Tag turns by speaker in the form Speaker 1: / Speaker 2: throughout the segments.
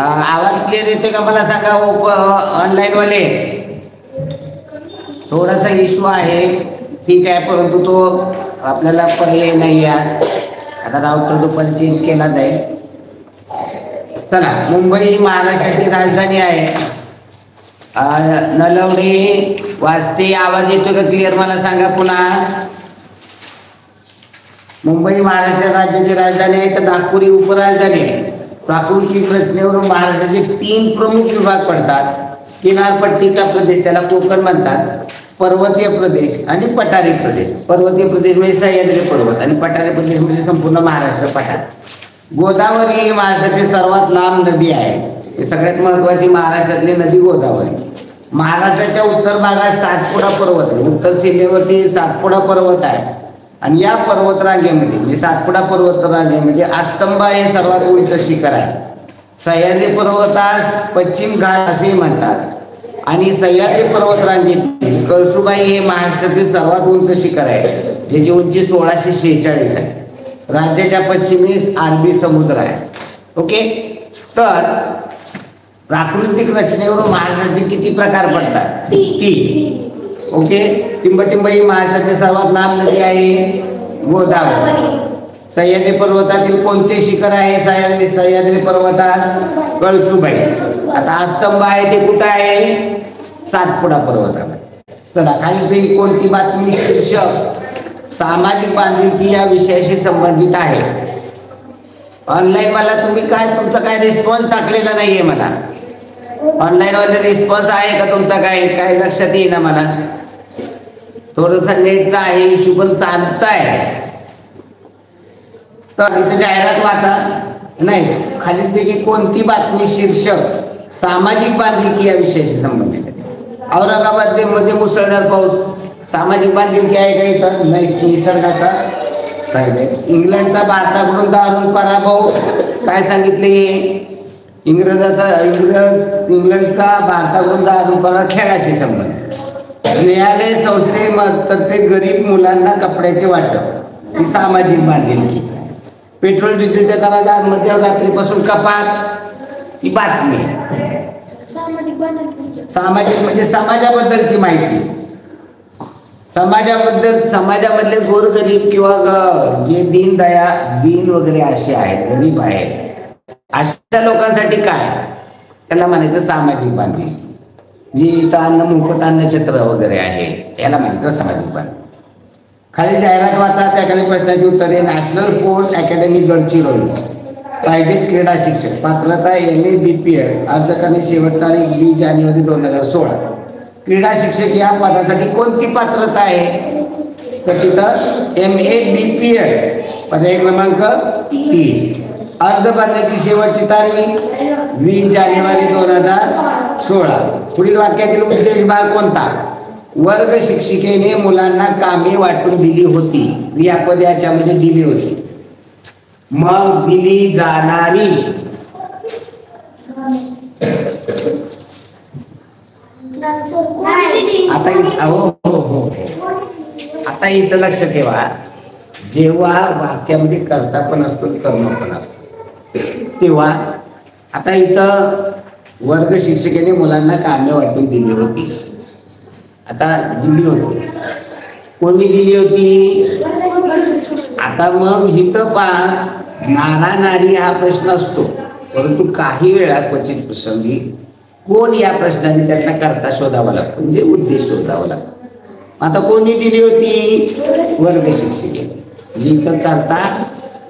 Speaker 1: आवाज क्लिअर येते का मला सांगा ऑनलाईन वाले? थोडासा इश्यू आहे, ठीक आहे, परंतु तो आपल्याला पर्याय नाही आहे. आता राऊटर तो पण चेंज केला जाईल. चला, मुंबई महाराष्ट्राची राजधानी आहे. नलवडे वाजते. आवाज येतो का क्लिअर मला सांगा पुन्हा? मुंबई महाराष्ट्र राज्याची राजधानी आहे, तर नागपूर ही उपराजधानी आहे. प्राकृतिक रचनेवरून महाराष्ट्राचे 3 प्रमुख विभाग पडतात. किनारपट्टीचा प्रदेश, त्याला कोकण म्हणतात, पर्वतीय प्रदेश आणि पठारी प्रदेश. पर्वतीय प्रदेश म्हणजे सह्याद्री पर्वत आणि पठारी प्रदेश म्हणजे संपूर्ण महाराष्ट्र पठार. गोदावरी ही महाराष्ट्राची सर्वात लांब नदी आहे. सगळ्यात महत्वाची महाराष्ट्रातली नदी गोदावरी. महाराष्ट्राच्या उत्तर भागात सातपुडा पर्वत आहे. उत्तर सीमेवरती सातपुडा पर्वत आहे आणि या पर्वतरांगेमध्ये म्हणजे सातपुडा पर्वतरांगेमध्ये आस्तंबा हे सर्वात उंच शिखर आहे. सह्याद्री पर्वतास पश्चिम घाट असे म्हणतात आणि सह्याद्री पर्वतरांगेत कळसुबाई हे महाराष्ट्रातील सर्वात उंच शिखर आहे, ज्याची उंची 1646 आहे. राज्याच्या पश्चिमेस अरबी समुद्र आहे. ओके, तर प्राकृतिक रचनेवरून महाराष्ट्राचे किती प्रकार पडतात? 3. ओके, टिंबटिंब ही महाराष्ट्राची सर्वात लांब नदी आहे, गोदावरी. सह्याद्री पर्वतातील कोणते शिखर आहे सह्याद्री पर्वतात? कळसुबाई. आता आस्तंबा आहे ते कुठं आहे? सातपुडा पर्वतामध्ये. चला, खालीलपैकी कोणती बातमी शीर्षक सामाजिक बांधिलकी या विषयाशी संबंधित आहे? ऑनलाईन मला तुम्ही तुमचा काय रिस्पॉन्स टाकलेला नाहीये. मला ऑनलाईन मध्ये रिस्पॉन्स आहे का तुमचा? काय लक्षात येईना मला. थोडंसं नेटचा आहे इश्यू, पण चालत आहे. तर इथे जाहिरात वाचा. नाही, खालीलपैकी कोणती बातमी शीर्षक सामाजिक बांधिलकी या विषयाशी संबंधित आहे? औरंगाबाद मध्ये मुसळधार पाऊस. सामाजिक बांधिलकी आहे का इथं? निसर्गाचा सांगितले. इंग्लंडचा भारताकडून दारुण पराभव. काय सांगितले? इंग्लंडचा भारताकडून दारुण पराभव खेळाशी संबंध. न्यायालय संस्थेतर्फे गरीब मुलांना कपड्याचे वाटप ही सामाजिक बांधिलकी. पेट्रोल डिझेलच्या दरात मध्यरात्रीपासून कपात ही बातमी. सामाजिक म्हणजे समाजाबद्दलची माहिती. समाजामधले गोरगरीब किंवा जे दीन वगैरे असे आहेत, गरीब आहेत, अशा लोकांसाठी काय त्याला म्हणायचं सामाजिक बांधिलकी. जी इथं अन्न मोफत अन्नछत्र वगैरे आहे याला म्हणायचं सामाजिक बांधिलकी. खाली जाहिरात वाचा, त्याखाली प्रश्नाची उत्तरे. National sports academy Gadchiroli. पाहिजेत क्रीडा शिक्षक. पात्रता MA BPEd. अर्ज करण्याची शेवट तारीख 20 जानेवारी 2016. क्रीडा शिक्षक या पदासाठी कोणती पात्रता आहे? तर तिथं MA BPEd. पर्याय क्रमांक 3. अर्ज भरण्याची शेवटची तारीख 20 जानेवारी 2016. पुढील वाक्यातील उद्देश भाग कोणता? वर्ग शिक्षिकेने मुलांना कामे वाटून दिली होती. क्रियापद याच्यामध्ये दिली होती. मग दिली जाणारी. आता इथं लक्ष ठेवा, जेव्हा वाक्यामध्ये कर्ता पण असतो कर्म पण असतो तेव्हा आता इथं वर्ग शिक्षिकेने मुलांना कामे वाटून दिली होती. आता दिली होती, कोणी दिली होती? आता मग इथं पहा, नारा नारी हा प्रश्न असतो, परंतु काही वेळा क्वचित प्रसंगी कोण या प्रश्नाने त्यातला कर्ता शोधावा लागतो, म्हणजे उद्देश शोधावा लागतो. आता कोणी दिली होती? वर्ग शिक्षिकेने. इथं कर्ता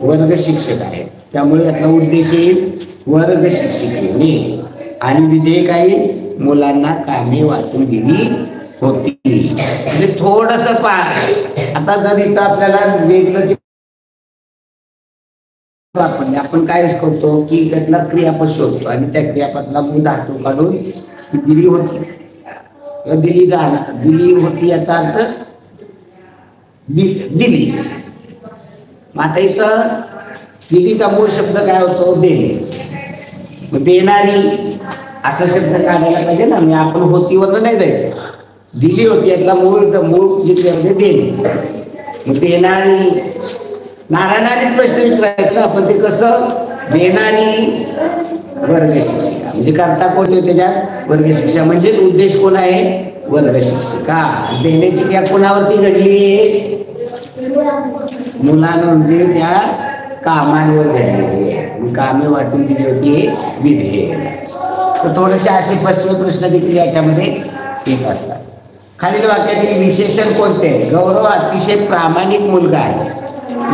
Speaker 1: वर्ग शिक्षक आहे, त्यामुळे यातला उद्देश येईल वर्ग शिक्षिकेने. आणि विधेयक आहे मुलांना कामे वाटून दिली होती. म्हणजे थोडस पहा. आता जर इथं आपल्याला वेगळं आपण काय करतो की त्यातला क्रियापद शोधतो आणि त्या क्रियापदला मूळ धातू काढून दिली होती, दिली होती याचा अर्थ दिली. आता इथं दिलीचा मूळ शब्द काय होतो? देणे. देणारी असा शब्द काढायला पाहिजे ना. मी आपण होतीवर नाही जायचं. दिली होती यातला मूळ जे देणे. देणारी. नारायणारी प्रश्न विचारायचं आपण, ते कसं? देणारी वर्ग शिक्षिका. म्हणजे करता कोणते त्याच्यात वर्ग शिक्षिका. म्हणजे उद्देश कोण आहे? वर्ग शिक्षिका. देण्याची त्या कोणावरती घडली? मुलांना. म्हणजे त्या कामांवर घडली. कामे वाटून दिली होती विधेयक. तर थोडेसे असे प्रश्न देखील याच्यामध्ये येत असतात. खालील वाक्यातील विशेषण कोणते? गौरव अतिशय प्रामाणिक मुलगा आहे.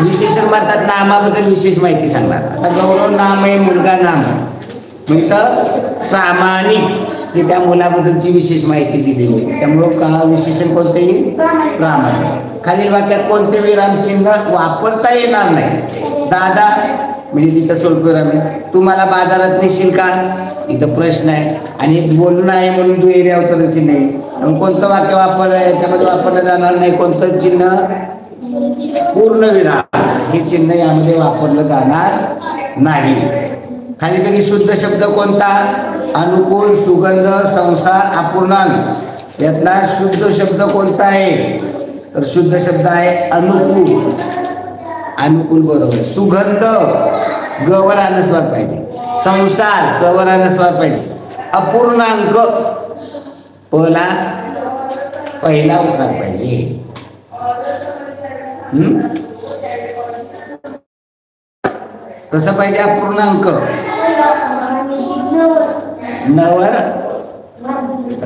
Speaker 1: विशेषण म्हणतात नामाबद्दल विशेष माहिती सांगणार. आता गौरव नाम आहे, मुलगा नाम आहे, म्हणजे प्रामाणिक की त्या मुलाबद्दलची विशेष माहिती दिलेली आहे. त्यामुळं का विशेषण कोणते येईल? प्रामाणिक. खालील वाक्यात कोणते विरामचिन्ह वापरता येणार नाही? दादा म्हणजे तिथं स्वल्पविराम आहे. तू मला बाजारात नेशील का? इथं प्रश्न आहे. आणि बोलणं आहे म्हणून दुहेरी अवतरण चिन्ह आहे. कोणतं वाक्य याच्यामध्ये वापरलं जाणार नाही? कोणतं चिन्ह? पूर्णविराम हे चिन्ह यामध्ये वापरलं जाणार नाही. खालीपैकी शुद्ध शब्द कोणता? अनुकूल, सुगंध, संसार, अपूर्णांक. यातला शुद्ध शब्द कोणता आहे? तर शुद्ध शब्द आहे अनुकूल. अनुकूल बरोबर. सुगंध गवर अनुस्वार पाहिजे. संसार सवर अनुस्वार पाहिजे. अपूर्णांक पला पहिला उकार पाहिजे. कसं पाहिजे? अपूर्णांक. नवर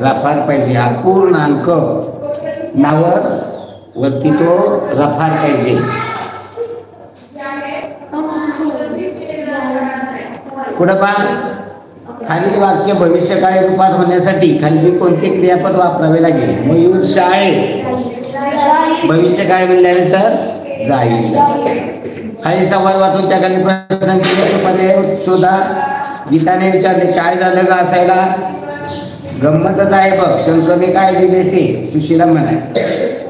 Speaker 1: रफार पाहिजे. अपूर्णांक नवर वरती तो रफार पाहिजे. पुढे पहा. खालील वाक्य भविष्यकाळी रूपात होण्यासाठी खाली कोणते क्रियापद वापरावे लागेल? मयूर शाळेत. भविष्यकाळी म्हणल्यानंतर जाईल. खाली संवाद वाचून त्या खाली प्रश्न शोधा. गीताने विचारले काय झालं का असायला? गंमतच आहे बघ. शंकरने काय दिले ते? सुशीला म्हणाय.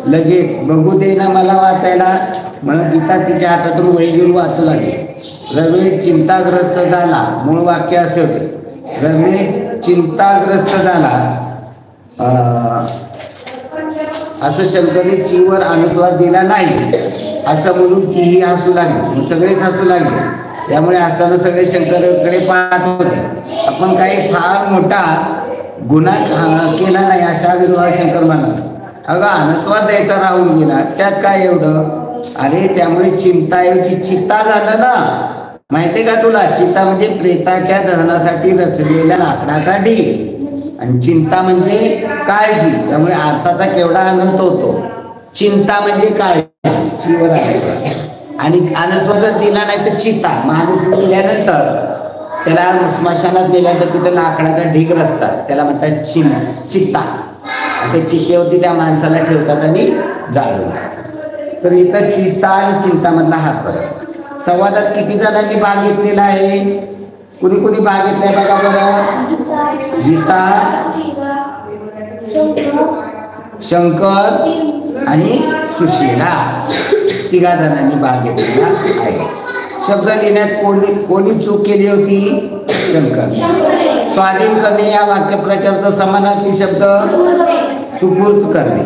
Speaker 1: लगेच बघू दे ना मला वाचायला म्हणून गीता तिच्या हातातून वही घेऊन वाचू लागली. रमेश चिंताग्रस्त झाला. मूळ वाक्य असे होते. रमेश चिंताग्रस्त झाला असं शंकरने चीवर अनुस्वार दिला नाही असं म्हणून तीही हसू लागली. सगळेच हसू लागले. त्यामुळे हसताना सगळे शंकरकडे पाहत होते. आपण काही फार मोठा गुन्हा केला नाही अशा विरोधात शंकर म्हणाला. अगं अनुस्वार द्यायचा राहून गेला त्यात काय एवढं? अरे त्यामुळे चिंताऐवजी चित्ता झालं ना. माहितीये का तुला? चित्ता म्हणजे प्रेताच्या दहनासाठी रचलेल्या लाकडाचा ढीग आणि चिंता म्हणजे काळजी. त्यामुळे अर्थाचा केवढा आनंद होतो. चिंता म्हणजे काळजी. चीवर आणि अनुस्वार जर दिला नाही तर चिता. माणूस दिल्यानंतर त्याला स्मशानात गेल्यानंतर तिथे लाकडाचा ढीग रचतात. त्याला म्हणतात चित्ता. त्या चितेवरती त्या माणसाला ठेवतात आणि जाळतात. तर इथं चित्ता आणि चिंतामधला हा फरक. संवादात किती जणांनी भाग घेतलेला आहे? कुणी कुणी भाग घेतलाय बघा बरं. गीता, शंकर आणि सुशीला तिघा जणांनी भाग घेतलेला आहे. शब्द लिहिण्यात कोणी चूक केली होती? शंकर. स्वाधीन करणे या वाक्यप्रचाराचा समानार्थी शब्द सुपूर्द करणे.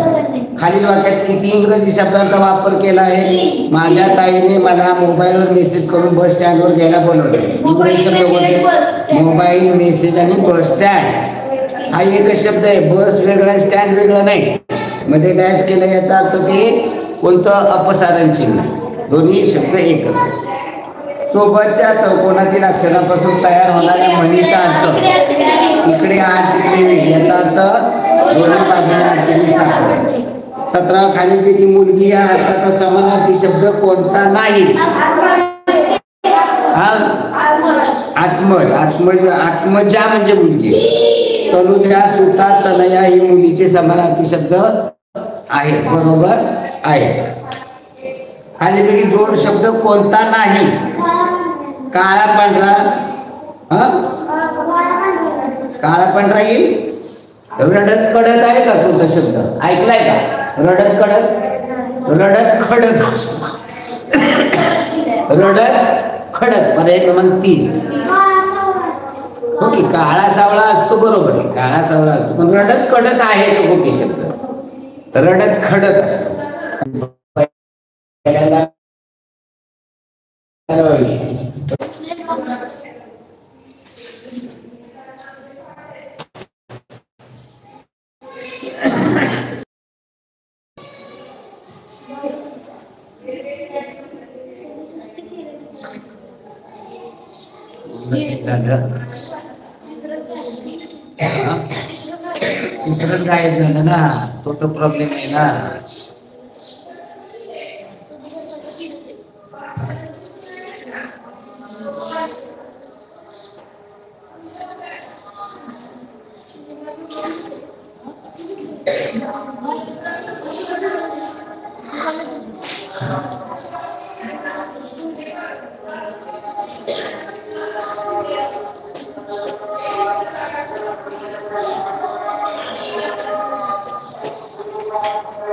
Speaker 1: खालील वाक्यात किती इंग्रजी शब्दांचा वापर केला आहे? माझ्या ताईने मला मोबाईलवर मेसेज करून बस स्टँडवर घ्यायला बोलवले. इंग्रजी शब्द कोणते? मोबाईल, मेसेज आणि बस स्टँड हा एकच शब्द आहे. बस वेगळा, स्टँड वेगळं नाही. मध्ये डॅश केलं याचा अर्थ ते कोणतं? अपसारण चिन्ह. दोन्ही शब्द एकच. सोबतच्या चौकोनातील अक्षरापासून तयार होणाऱ्या म्हणीचा अर्थ इकडे आठ तिकडे वेग याचा अर्थ दोन्ही बाजूने अडचणी सापडणे. 17 खालीलपैकी मुलगी या अर्थाचा समानार्थी शब्द कोणता नाही? आत्मज. आत्मजा म्हणजे मुलगी. तनुजा, सुता, तनया ही मुलीचे समानार्थी शब्द आहेत. बरोबर आहे. खालीलपैकी जोड शब्द कोणता नाही? काळा पांढरा. काळा पांढरा येईल. रडत कडत आहे का कोणता शब्द? ऐकलाय का? रडत कडत. रडत खडत. रडत खडत. पर्याय क्रमांक 3. हो की काळा सावळा असतो. बरोबर आहे. काळा सावळा असतो पण रडत कडत आहे तो कोणते शब्द? रडत खडत असतो. झालं? चित्रच गायब झालं ना, तो प्रॉब्लेम आहे ना.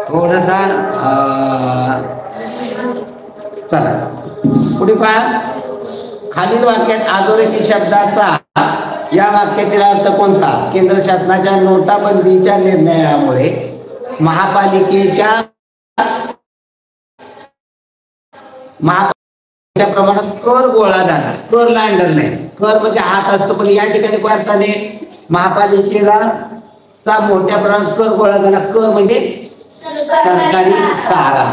Speaker 1: थोडासा चला पुढे पहा. खालील वाक्यात अधोरेखित शब्दाचा या वाक्यातील अर्थ कोणता? केंद्र शासनाच्या नोटाबंदीच्या निर्णयामुळे महापालिकेच्या प्रमाणात कर गोळा झाला. करला अंडरलाईन. कर म्हणजे हात असतो, पण या ठिकाणी काय अर्थाने महापालिकेला मोठ्या प्रमाणात कर गोळा झाला. कर म्हणजे सरकारी सारा.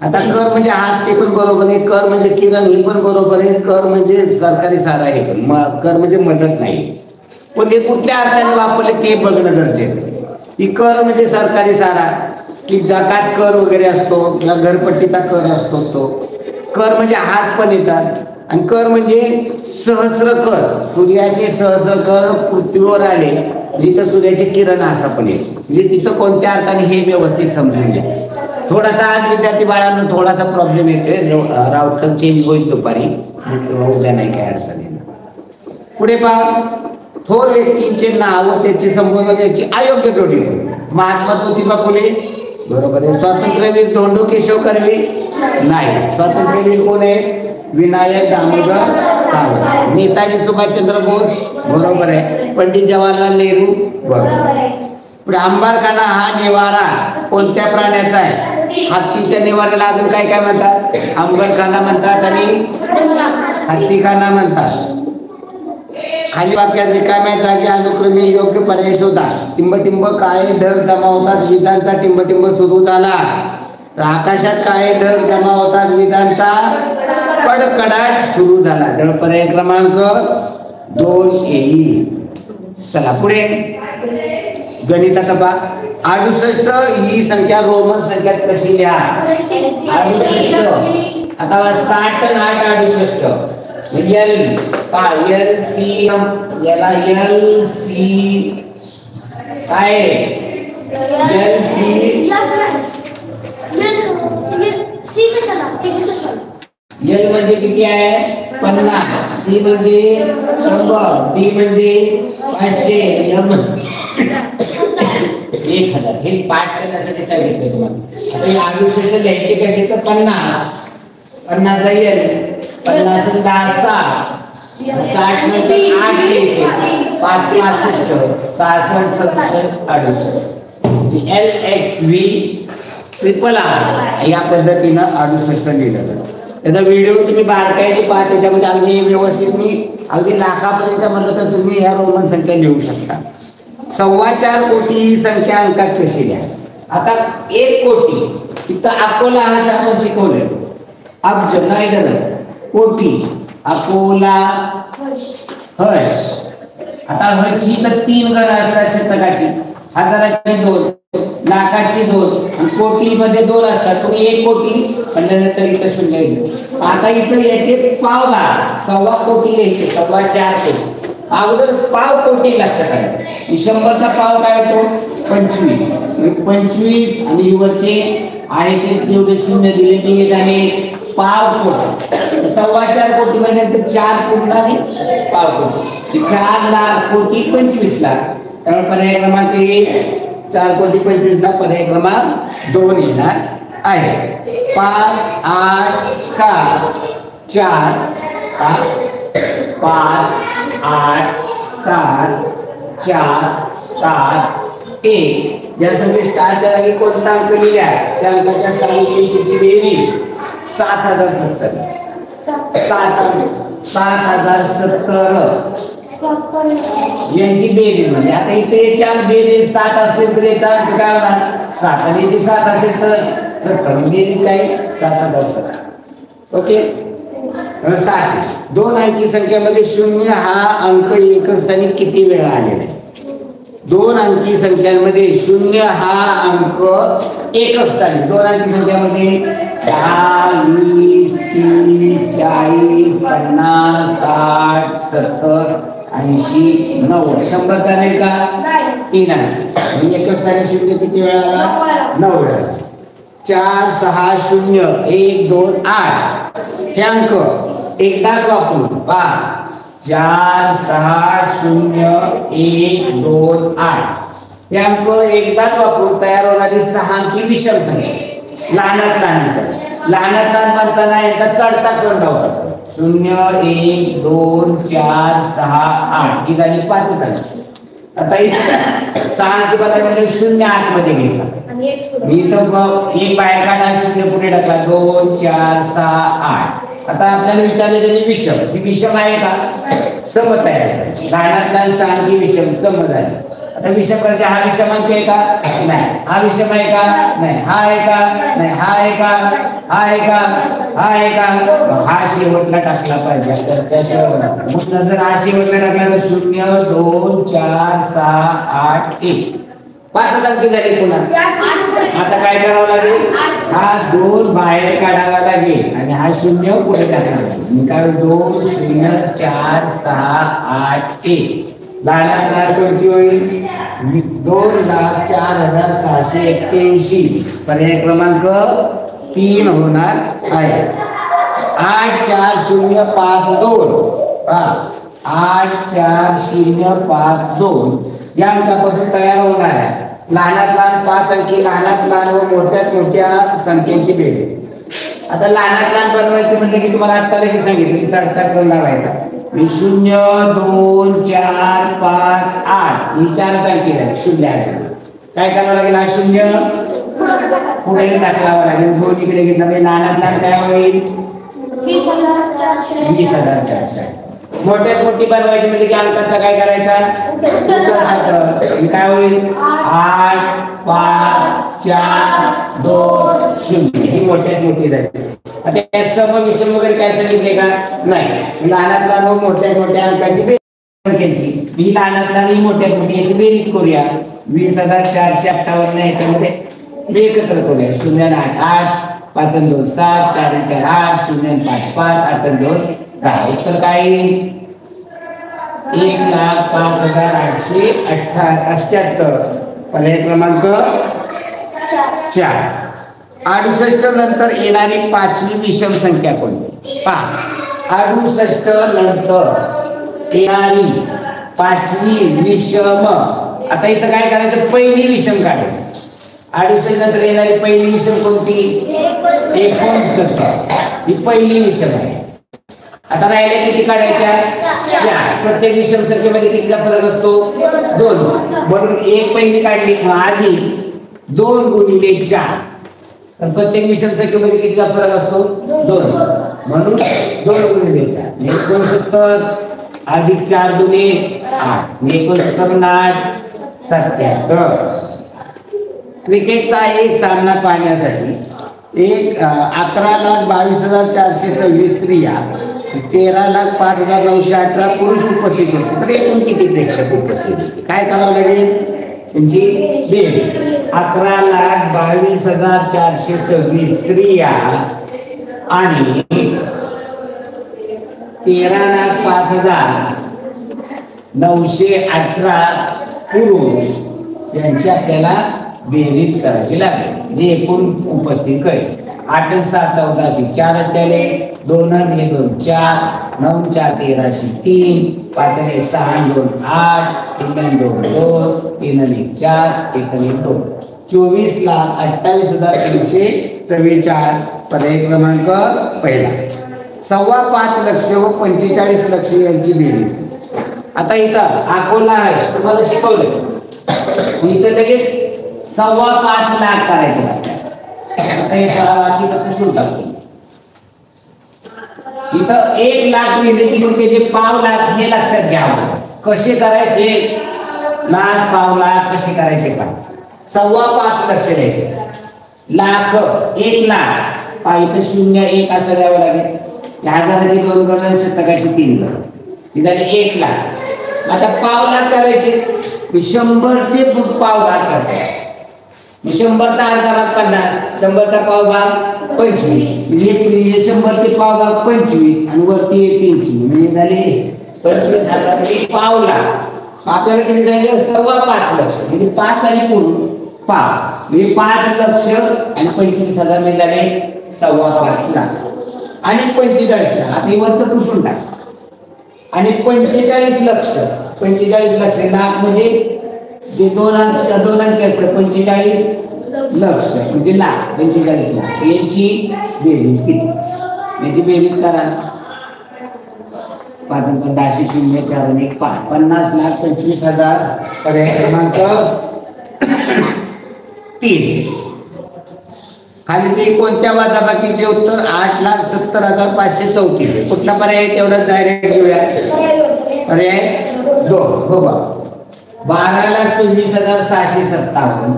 Speaker 1: आता कर म्हणजे हात, ते पण बरोबर आहे. कर म्हणजे किरण, हे पण बरोबर आहे. कर म्हणजे सरकारी सारा, हे पण. कर म्हणजे मदत नाही, पण ते कुठल्या अर्थाने वापरले ते बघणं गरजेचं आहे. की कर म्हणजे सरकारी सारा, की जकात कर वगैरे असतो, घरपट्टीचा कर असतो तो. कर म्हणजे हात पण येतात. आणि कर म्हणजे सहस्र कर, सूर्याचे सहस्र कर पृथ्वीवर आले, जिथं सूर्याचे किरण असं पण येईल. म्हणजे तिथं कोणत्या अर्थाने हे व्यवस्थित समजून घ्या. थोडासा आज विद्यार्थी बाळांना थोडासा प्रॉब्लेम येतोय. राउटर चेंज होईल दुपारी, उद्या नाही काय अडचण येणार. पुढे पहा. थोर व्यक्तींचे नाव व त्याचे संबोधन याची अयोग्य जोडी. महात्मा ज्योतिबा फुले बरोबर आहे. स्वातंत्र्यवीर धोंडो केशव कर्वे नाही. स्वातंत्र्यवीर कोण आहे? विनायक दामोदर सावरकर. नेताजी सुभाषचंद्र बोस बरोबर आहे. पंडित जवाहरलाल नेहरू बरोबर आहे. पुढे अंबारखाना हा निवारा कोणत्या प्राण्याचा आहे? हत्तीच्या निवाऱ्याला अजून काय काय म्हणतात? अंबरखाना म्हणतात आणि हत्तीखाना म्हणतात. खाली वाक्यात रिकाम्या जागी अनुक्रमे योग्य पर्याय शोधा. टिंबटिंब काळे ढग जमा होतात, विजांचा टिंबटिंब सुरू झाला. आकाशात काळे ढग जमा होतात, विजांचा कडकडाट सुरू झाला. तर पर्याय क्रमांक 2 येईल. चला पुढे गणिताचा पहा. 68 ही संख्या रोमन संख्यात कशी लिहा? 68. आता 60 आणि 8 68. एल पहा, एल सी याला एल सी काय? एल सी एल म्हणजे किती आहे? 50. सी म्हणजे 100. डी म्हणजे 500. एम 1000. हे पाठ करण्यासाठी सांगितलं तुम्हाला. आता या 68 लिहायचे कसे? तर 50 ला एल, 50 6 60 नंतर 8 लिहायचे. 5 65 66 67 68. L X V triple R या पद्धतीनं 68 लिहिलं जातं. त्याचा व्हिडिओ तुम्ही बारकाईने पहा. त्याच्यामध्ये अगदी व्यवस्थित मी अगदी लाखापर्यंत म्हटलं तर तुम्ही ह्या रोमन संख्या लिहू शकता. 4.25 कोटी ही संख्या अंकात कशी लिहा? आता 1 कोटी इथं अकोला हा आपण शिकवले. अब्ज नाही गरज. कोटी अकोला हर्ष. आता हर्षची तर 3 गण असतात. शतकाची, हजाराची 2, लाखाची 2 आणि कोटी मध्ये 2 असतात. तुम्ही 1 कोटी नंतर इथं 0 येईल. आता इथं याचे पाव घाला. 1.25 कोटी लिहायचे. 4.25 कोटी अगोदर पाव कोटी लक्षात आले. 100चा पाव काय होतो? 25. 25 आणि वरचे आहे ते तेवढे 0 दिले निघेल आणि पाव कोटी. 4.25 कोटी म्हणजे 4 कोटी आणि पाव कोटी. 4 लाख कोटी 25 लाख. त्यामुळे पर्याय क्रमांक 4 कोटी 25 लाख पर्याय क्रमांक 2 येणार आहे. 5 8 का 4 5 8 7 4 7 1 या सगळे स्टारच्या जागी कोणता अंक लिहिला? त्या अंकाच्या स्थानी किमतीची बेरीज 7070. 7070 यांची बेरीज म्हणजे आता इथे याच्या बेरीज 7 असेल तर याचा अंक काय होणार? 7 आणि याची 7 असेल तर 70. बेरीज काय? 7070. ओके 60. दोन अंकी संख्येमध्ये शून्य हा अंक एकक स्थानी किती वेळा आलेला आहे? दोन अंकी संख्यांमध्ये शून्य हा अंक एकक स्थानी, दोन अंकी संख्यामध्ये 10, 20, 30, 40, 50, 60, 70, 80, 90, 100 चालेल का? तीन आहे. एकक स्थानी शून्य किती वेळा आला? 9 वेळा. 4, 6, 0, 1, 2, 8 हे अंक एकदाच वापरून पहा. 4, 6, 0, 1, 2, 8 हे अंक एकदाच वापरून तयार होणारी 6 अंकी विषम संख्या. लहानात लहान म्हणताना एकदा चढता क्रम लावतात. 0, 1, 2, 4, 6, 8 ही झाली 5 झाली. आता 6 अंकी बदल म्हणजे 0 आतमध्ये घेतला. इथं एक बाहेर काढा, 0 पुढे टाकला. 2, 4, 6, 8. आता आपल्याला विचारले त्यांनी विषम, ही विषम आहे का? सम तयार झाली. लहानात लहान 6 अंकी विषम सम झाली. आता विषम करायचे. हा विषमांक आहे का? नाही. हा विषम आहे का? नाही. हा आहे का? नाही. हा आहे का? हा आहे का? हा आहे का? हा शेवटला टाकला पाहिजे. तर त्याशिवाय मग नंतर हा शेवटला टाकला तर 0, 2, 4, 6, 8, 1 5 अंकी झाली. पुन्हा आता काय करावं लागेल? हा 2 बाहेर काढावा लागेल आणि हा 0 पुढे टाकावा लागेल. काय 2, 0, 4, 6, 8, 1 लहानात लहान कोणती होईल? 2,04,681. पर्याय क्रमांक 3 होणार आहे. 84052 84052 या अंकापासून तयार होणार आहे लहानात लहान 5 अंकी, लहानात लहान व मोठ्यात मोठ्या संख्येची बेरीज. आता लहानात लहान बनवायची म्हणजे की तुम्हाला आत्ता देखील सांगितलं की चढता क्रम लावायचा. 0, 2, 4, 5, 8 ही 4 अंकी झाली. 0 आहे. काय करावं लागेल? हा 0 पुढे टाकावा लागेल. 2 इकडे घेतला म्हणजे लहानात लहान काय होईल? 20,400. मोठ्यात मोठी बनवायची म्हणजे की अंकाचा काय करायचा? काय होईल? 8, 5, 4, 2, 0 ही मोठ्यात मोठी झाली. आता यात सम विषम वगैरे काय सांगितले का? नाही. लहानात लहान व मोठ्या मोठ्या अंकाची बेरीज. ही लहानात लहान ही मोठ्यात मोठी याची बेरीज करूया. 20,458 याच्यामध्ये एकत्र करूया. 0, 8, 8, 5, 2, 7, 4, 4, 8, 0, 5, 5, 8, 2, 10. उत्तर काय? 1,05,878. पर्याय क्रमांक 4. 68 नंतर येणारी 5वी विषम संख्या कोणती? पहा 68 नंतर येणारी 5वी विषम. आता इथं काय करायचं? पहिली विषम काढायची. 68 नंतर येणारी पहिली विषम कोणती? 69. ही पहिली विषम आहे. आता राहिल्या किती काढायच्या? 4. प्रत्येक विषम संख्येमध्ये कितीचा फरक असतो? 2. म्हणून एक पहिली काढली आधी 2 गुणिले 4. तर प्रत्येक विषम संख्येमध्ये कितीचा फरक असतो? 2. म्हणून 2 गुणिले 4 69 अधिक 4 दुने 8. 69 8 77. क्रिकेटचा एक सामना पाहण्यासाठी 11,22,426 स्त्रिया, 13,05,918 पुरुष उपस्थित होते. तर एकूण किती प्रेक्षक उपस्थित होते? काय करावं लागेल? त्यांची बेरीज. 11,22,426 स्त्रिया आणि 13,05,918 पुरुष यांची आपल्याला बेरीज करावी लागेल. म्हणजे एकूण उपस्थित कळेल. 8 आणि 7 14 4 चाले 2 आणि 2 4 9 4 13 3 5 आणि 6 2 8 3 आणि 2 2 3 आणि 4 1 आणि 2 24,28,344. पर्याय क्रमांक पहिला. 5.25 लाख व 45 लाख यांची बेरीज. आता इथं अकोला आहे तुम्हाला शिकवलं. इथं लगेच 5.25 लाख करायचे लागतात. आता हे पुसून टाकतो. इथं 1 लाख लिहिले की मग त्याचे पाव लाख हे लक्षात घ्यावं. कसे करायचे? लाख पाव लाख कसे करायचे? का 5.25 लाख द्यायचे. लाख 1 लाख इथं 0 1 असं द्यावं लागेल. हजाराची 2 कलम, शतकाची 3 कलम, ही झाली 1 लाख. आता पाव लाख करायचे, 100चे पाव भाग करताय. 100चा अर्धा भाग 50, 100चा पाव भाग 25, म्हणजे 100चे पाव भाग 25 आणि वरती 300, म्हणजे झाले 25,000 पाव लाख. आपल्याला किती झाले? 5.25 लक्ष, म्हणजे 5 आणि पूर्ण पाव, म्हणजे 5 लक्ष आणि 25,000 म्हणजे झाले 5.25 लाख. आणि 45 लाख, आता हे वरचं पुसून टाक. आणि 45 लक्ष, 45 लक्ष लाख म्हणजे जे 2 अंक असतात 45 लक्ष म्हणजे लाख, 45 लाख. यांची बेरीज किती? याची बेरीज करा. 5 × 10 0 4 1 5, 50,25,000. पर्याय क्रमांक 3. खाली ते कोणत्या वजाबाकीचे उत्तर? 8,70,534 आहे. कुठला पर्याय? तेवढा डायरेक्ट घेऊया. पर्याय 2. बघा, 12,26,657,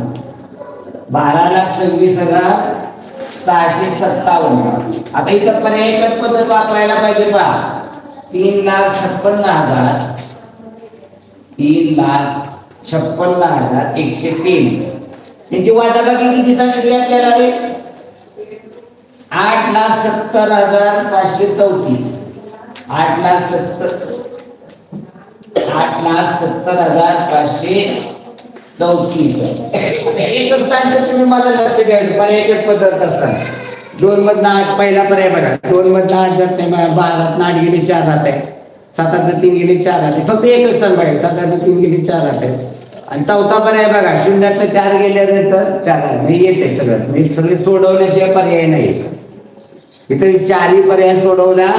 Speaker 1: 12,26,657. आता इथं पर्याय कट पद्धत वापरायला पाहिजे पहा. 3,56,000, 3,56,123. यांची वजाबाकी किती सांगितली आपल्याला रे? 8,70,534, 8,70,534. एकच सांगतो तुम्ही मला लक्ष द्यायचं. पर्याय कट पद्धत असताना 2 मधनं 8, पहिला पर्याय बघा. 2 मधनं 8 जात नाही, 12 8 गेले 4 राहत आहे, 7 3 गेले 4 राहते. फक्त एकच स्थान बघा, 7 3 गेले 4 राहते. आणि चौथा पर्याय बघा, 0 4 गेले तर 4 नाही येते सगळं. म्हणजे सगळे सोडवण्याशिवाय पर्याय नाही. इथे 4ही पर्याय सोडवला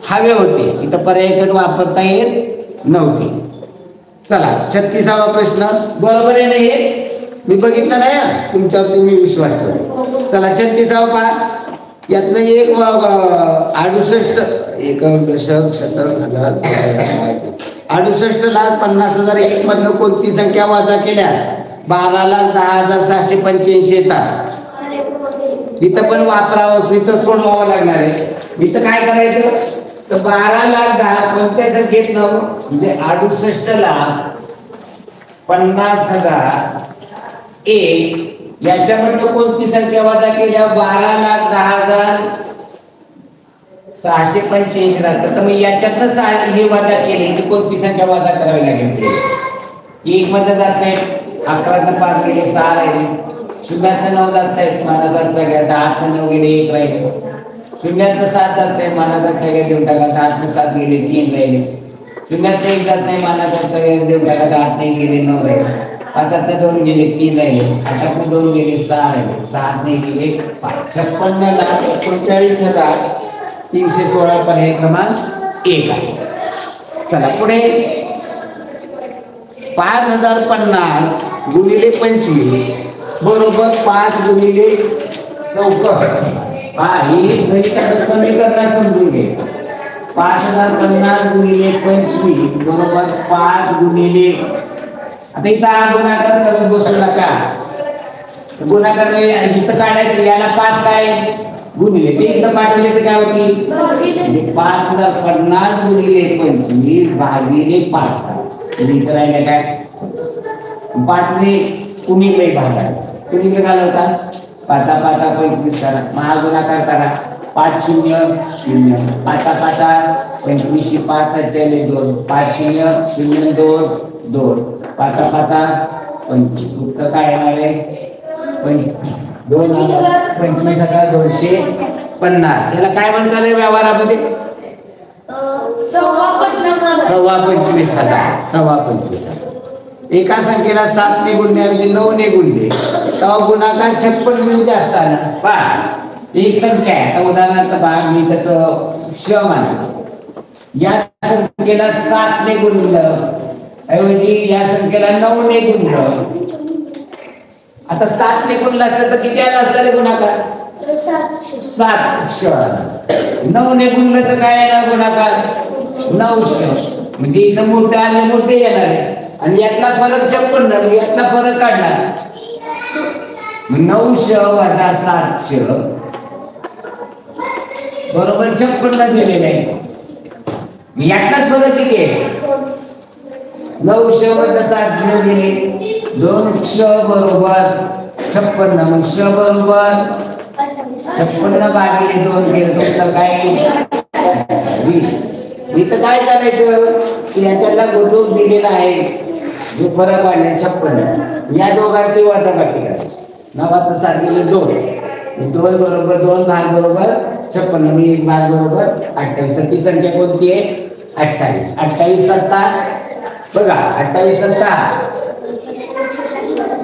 Speaker 1: हवे होते, इथं पर्याय कट वापरता येत नव्हते. चला 36वा प्रश्न. बरोबर आहे नाही? मी बघितलं नाही, तुमच्यावरती मी विश्वास ठेवतो. चला 36वा पहा. यातनं एक 68 एक दशक शतक हजार 68,50,000 एक मधनं कोणती संख्या वजा केल्या 12,10,785 येतात. इथं पण वापरावं, इथं सोडवावं लागणार आहे. इथं काय करायचं? तर 12,10,000 कोणत्या संख्येत न म्हणजे 68,50,000 एक याच्यामधनं कोणती संख्या वजा केल्या 12,10,685 राहतात. तर मग याच्यातनं हे वजा केले की कोणती संख्या वजा करावी लागेल? एक मध्ये जात नाही, 11तनं 5 गेले 6 राहिले, 0तनं 9 जात नाहीत, मानाचा जागा 10तनं 9 गेले 1 राहिले, 0तनं 7 जात नाही, मानाचा जागा देऊन टाका, 10तनं 7 गेले 3 राहिले, 0तनं 1 जात नाही, मानाचा जागा देऊन टाका, 10तनं 1 गेले 9 राहिले, 5तनं 2 गेले 3 राहिले, 8तनं 2 गेले 6 राहिले, 7तनं गेले 5. 56,39,316 पर्याय क्रमांक 1 आहे. चला पुढे 5,050 गुणिले 25 बरोबर 5 गुणिले 64. ही गणिताचं समीकरण समजून घे. 5,050 गुणिले 25 बरोबर 5 गुणिले, आता इथं गुणाकार करत बसू नका. गुणाकार इथं काढायचं, याला 5 काय गुणिले ते इथं पाठवले तर काय होतील? म्हणजे 5,050 गुणिले 25 भागिले 5. इथं राहिले काय 5 ने कुणीकडे भागा, कुणीकडे घालवता 5 5 25 करा, महागुणाकार करा 5 0 0, 5 5 25 5 चले 2, 5 0 0 2 2, 5 5 25. उत्तर काय येणार आहे? 25,250. याला काय म्हणतात व्यवहारामध्ये? 25,000. 25,000. एका संख्येला 7 ने गुणण्याऐवजी 9 ने गुणले तेव्हा गुणाकार 56 म्हणजे जास्त आला. पहा एक संख्या आहे, आता उदाहरणार्थ पहा मी त्याचं श मानतो, या संख्येला 7 ने गुणलं ऐवजी या संख्येला 9 ने गुणलं. आता 7 ने गुणलं असतं तर किती आला असता रे गुणाकार? 700. 9 ने गुणलं तर काय येणार गुणाकार? 900. म्हणजे इथं मोठे आले मोठे येणार आहे आणि यातला फरक 56, यातला फरक काढला 900 वजा 700 बरोबर 56 दिलेले आहे. यातलाच फरक किती आहे? 9 क्ष वजा 7 क्ष दिले, 2 क्ष बरोबर 56. मग क्ष बरोबर 56 भागिले 2 केलं तर काय 20. इथं काय करायचं की याच्याला गोजूक दिलेला आहे जो फरक वाढला 56. या दोघांची वजाबाकी करायची. 9 सारखेले 2 बरोबर 2 भाग बरोबर 56 आणि 1 भाग बरोबर 28. तर ती संख्या कोणती आहे? 28. 28 सत्ता बघा, 28 सत्ता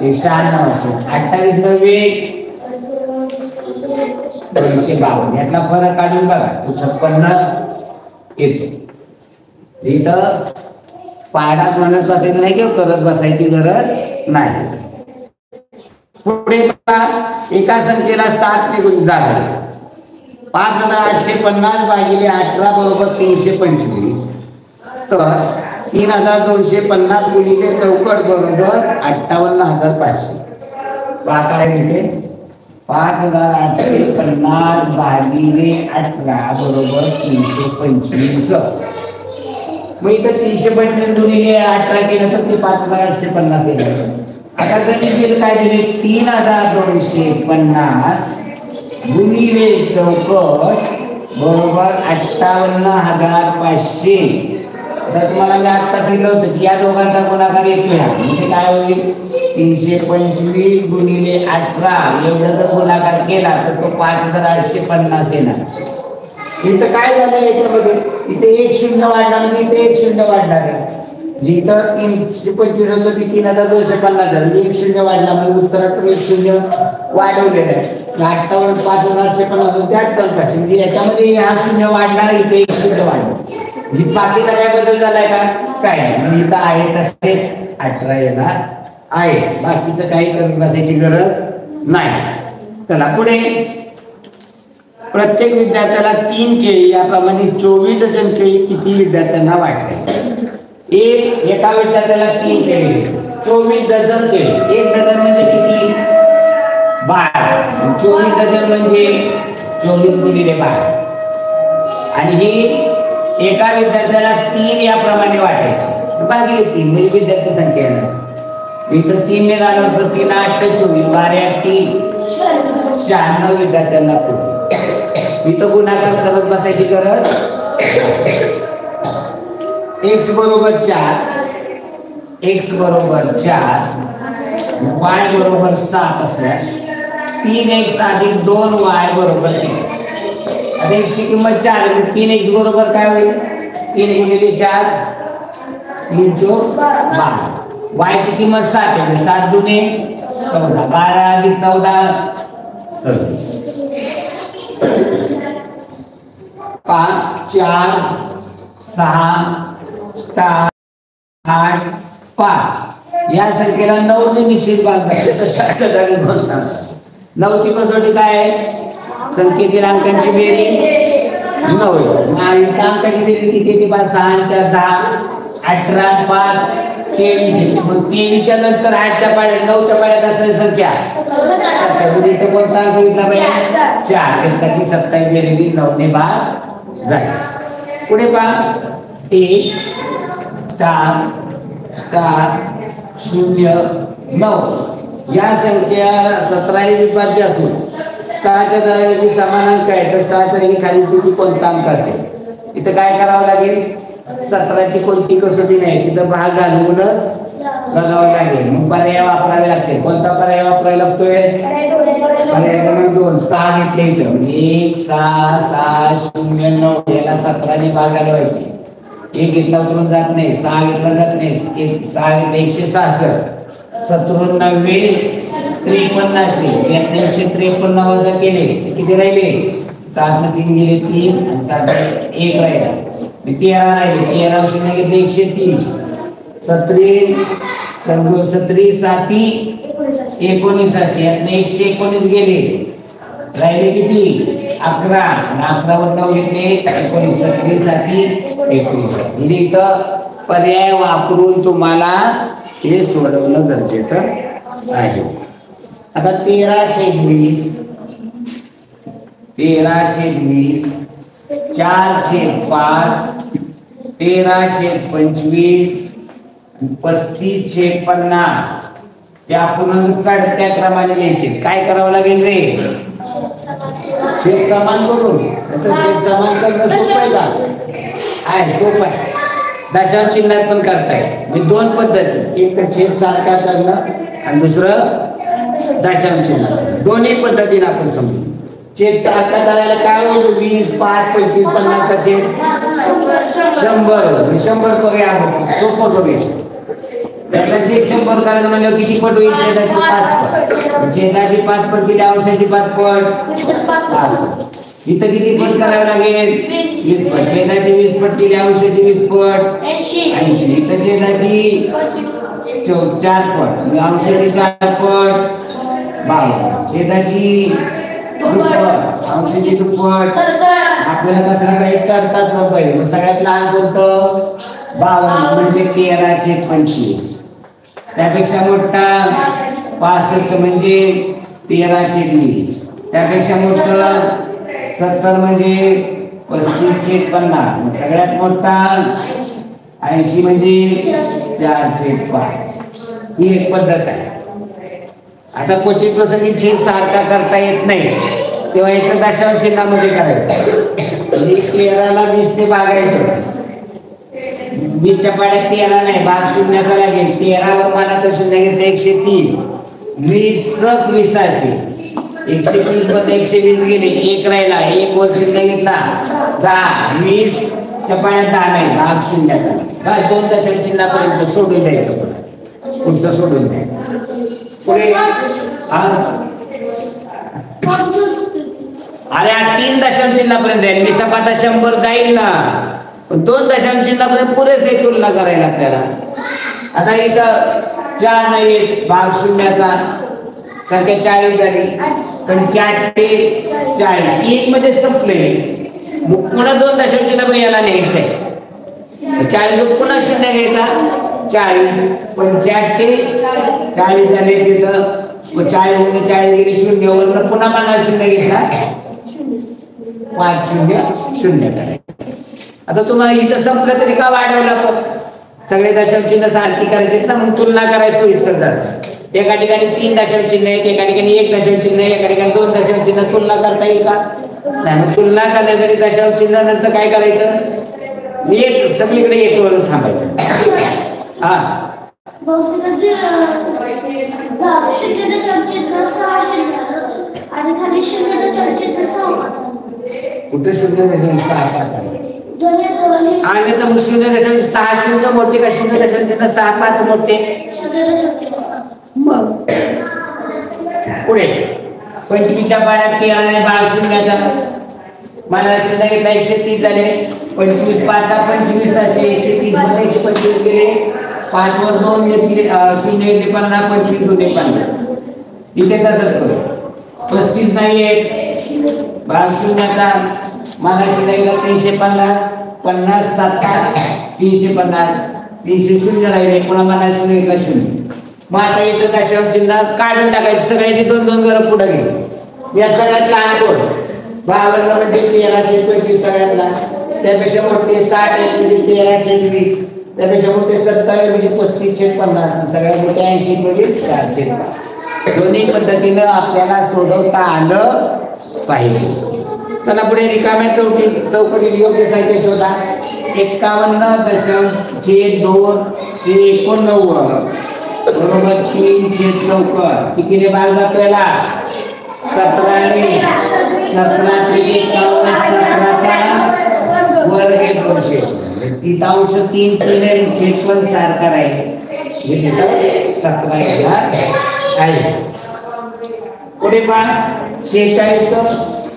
Speaker 1: 96. 28 नव्हे 252. यातला फरक काढून बघा, तो 56 येतो. इथं पाडा म्हणत बसायचं नाही किंवा करत बसायची गरज नाही. पुढे एका संख्येला 7 ने गुण झाले. 5850 भागिले 18 बरोबर 325. तर 3250 गुणिले चौकट बरोबर 58500. काय मिळते? 5850 भागिले 18 बरोबर 325. मग इथं 325 गुणिले 18 केलं तर ते 5850 येईल. आता गणित दिलं काय दिले? 3250 गुणिले चौकट बरोबर 58500. तर तुम्हाला मी आता सांगितलं होतं की या दोघांचा गुणाकार येतोय, म्हणजे काय होईल? 325 गुणिले 18 एवढं जर गुणाकार केला तर तो 5850 येणार. इथं काय झालं याच्यामध्ये? इथे 1 शून्य वाढला म्हणजे इथे 1 शून्य वाढणार आहे. जिथं 325 होतं ती 3250 झाली, 1 शून्य वाढला म्हणजे उत्तरात 1 शून्य वाढवलेलं आहे. 58 5850 होते 58. म्हणजे याच्यामध्ये हा शून्य वाढला, इथे 1 शून्य वाढलं. बाकीचा काय बदल झालाय का? काय नाही. इथं आहे तसेच 18 येणार आहे. बाकीचं काही करत बसायची गरज नाही. चला पुढे. प्रत्येक विद्यार्थ्याला 3 केळी याप्रमाणे 24 डझन केळी किती विद्यार्थ्यांना वाटते? एका विद्यार्थ्याला 3 केळी, 24 डझन केळी. 1 डझन म्हणजे किती? 12. 24 डझन म्हणजे 24 गुणिले 12. आणि ही एका विद्यार्थ्याला 3 याप्रमाणे वाटायची. भागिले 3 म्हणजे विद्यार्थी संख्या येणार. इथं 3 ने झालं तर 3 8 24, 12 8 96 विद्यार्थ्यांना पुढे. इथं गुणाकार करत बसायची गरज. x बरोबर 4, x बरोबर 4, y बरोबर 7 असल्यास 3x अधिक 2y बरोबर 3. आता x ची किंमत 4 आहे, 3x बरोबर काय होईल? 3 गुणिले 4 3 चौक 12. y ची किंमत 7 आहे, 7 दुने 14, 12 अधिक 14 26. 5 4 6 7 8 5 या संख्येला 9 ने निश्चित भाग द्यायचा. तर 7च्या जागी कोणता? 9 ची कसोटी काय आहे? संख्येतील अंकांची बेरीज 9. आणि अंकाची बेरीज किती येते? 5 6 4 10 18 5 23. मग 23 च्या नंतर 8 च्या पाड्यात 9 च्या पाड्यात असलेली संख्या 27. इथे कोणता अंक घेतला पाहिजे? 4 घेतला की 27 बेरीज 9 ने भाग जाईल. पुढे पहा. 1 स्टार स्टार 0 9 या संख्या 17 हे विभाज्य असून स्टारच्या जागी समान अंक आहे, तर स्टारच्या जागी खालीलपैकी कोणता अंक असेल? इथं काय करावं लागेल? 17 ची कोणती कसोटी नाही, तिथं भाग घालूनच बघावं लागेल. मग पर्याय वापरावे लागतील. कोणता पर्याय वापरायला लागतोय? पर्याय क्रमांक 2. 6 घेतले इथं, 1 6 6 0 9 याला 17 ने भाग घालवायचे. 1 घेतला उतरून जात नाही, 6 घेतला जात नाही, 6 घेतला 166, 17 90 53. यात 153 वजा केले किती राहिले? 7 ने 3 गेले 3 आणि 7 1 राहिला. 13 राहिले, 13 0 घेतले 130, 17 17 7 19. यात 119 गेले, राहिले किती? 11. 11 वर 9 घेतले 19, 17 7 19. म्हणजे इथं पर्याय वापरून तुम्हाला हे सोडवणं गरजेचं आहे. आता 13/20 4/5, 13/25, 35/50 ते आपण चढत्या क्रमाने लिहायचे. काय करावं लागेल रे? छेद समान करून. छेद समान करणं सोपं आहे का? आहे, सोपं आहे. दशांश चिन्हात पण करताय. म्हणजे दोन पद्धती, एक तर छेद सारखा करणं आणि दुसरं दशांश चिन्ह. दोन्ही पद्धतीने आपण समजू. छेद सारखा करायला काय होतं? 20, 5, 25, 50 कसे 100. 100 करूया आपण, सोपं करूया. त्याचा छेद 100 करायला म्हणलं किती पट होईल? छेदाची 5 पट. छेदाची 5 पट केली, अंशाची 5 पट. इथं किती पट करावं लागेल? 20 पट. छेदाची 20 पट केली, अंशाची 20 पट 80. इथं छेदाची 4 पट, अंशाची 4 पट 52. छेदाची दुप्पट, अंशाची दुप्पट. आपल्याला कसला काही चढतात मग पाहिजे. सगळ्यात लहान कोणतं? 52 म्हणजे 13/25. त्यापेक्षा मोठा 65 म्हणजे 13/20. त्यापेक्षा मोठं 70 म्हणजे 35/50. सगळ्यात मोठा 80 म्हणजे 4/5. ही एक पद्धत आहे. आता क्वचित प्रसंगी छेद सारखा करता येत नाही, तेव्हा याचं दशांश चिन्हामध्ये करायचं. म्हणजे 13ला 20 ने भागायचं. 20च्या पाड्यात 13 नाही, भाग शून्याचा लागेल. 13 वर मानाचं शून्य घेतलं 130. 20 20 असे 130 मध्ये 120 गेले, 1 राहिला, 1 वर शून्य घेतला 10. 20 च्या पाड्यात 10 नाही, भाग शून्याचा. काय 2 दशांश चिन्हापर्यंत सोडून द्यायचं. पुढचं सोडून द्यायचं. पुढे अरे 3 दशांश चिन्हापर्यंत जाईल. मी सपाटा 100 जाईल ना, पण 2 दशांश चिन्हापर्यंत पुरेसे तुलना करायला आपल्याला. आता इथं 4 नाही, भाग शून्याचा, संख्या 40 झाली. पण 4 ते 40 1 मध्ये संपले. पुन्हा 2 दशांश चिन्हापर्यंत याला न्यायचंय. 40 पुन्हा शून्य घ्यायचा 40. पण 4 ते 40 झाले. तिथं 40 मध्ये 40 गेले, शून्य वरनं पुन्हा मला शून्य घेतला 5 0 करायचं. आता तुम्हाला इथं संपलं तरी का वाढवला? पण सगळे दशांश चिन्ह सारखी करायचे ना, मग तुलना करायला सोयीस्कर जातं. एका ठिकाणी 3 दशांश चिन्ह आहेत, एका ठिकाणी 1 दशांश चिन्ह आहे, एका ठिकाणी 2 दशांश चिन्ह. तुलना करता येईल का? नाही. मग तुलना करण्यासाठी दशांश चिन्ह नंतर काय करायचं? एक सगळीकडे एक वर थांबायचं. हा, कुठे 0.65 आणि तर 0.60 मोठे का 0.65 मोठे? मग पुढे 25च्या पाड्यात 13 ने भाग शून्याचा, मला शून्य घेतला 130 झाले. 25 5 25 असे 130 मध्ये 125 गेले. 5 वर 2 घेतले, शून्य घेतले 50. 25 2 50. इथे तसंच करू. 35 नाही आहे, भाग शून्याचा, मला शून्य घेतला 350. 50 7 350. 300 शून्य राहिले, पुन्हा मला शून्य घेतला 0. मग आता इथं दशांश चिन्ह काढून टाकायचं. सगळ्याची 2-2 घरं पुढे घ्यायची. या सगळ्यात लहान कोण? 52 म्हणजे 13/25 सगळ्यातला. त्यापेक्षा मोठे 60 म्हणजे 13/20. त्यापेक्षा मोठे 70 म्हणजे 35/50. सगळ्यात मोठे 80 म्हणजे 4/5. दोन्ही पद्धतीनं आपल्याला सोडवता आलं पाहिजे. चला पुढे रिकाम्या चौकटीत योग्य संख्या शोधा. 51.289 बरोबर 3/4. कितीने भाग जातो याला? 17 ने. 17 × 17चा वर्ग 200. तिथांश 3 3 छेद पण सारखा राहील. हे तिथं 17,000 आहे. पुढे पहा 46चं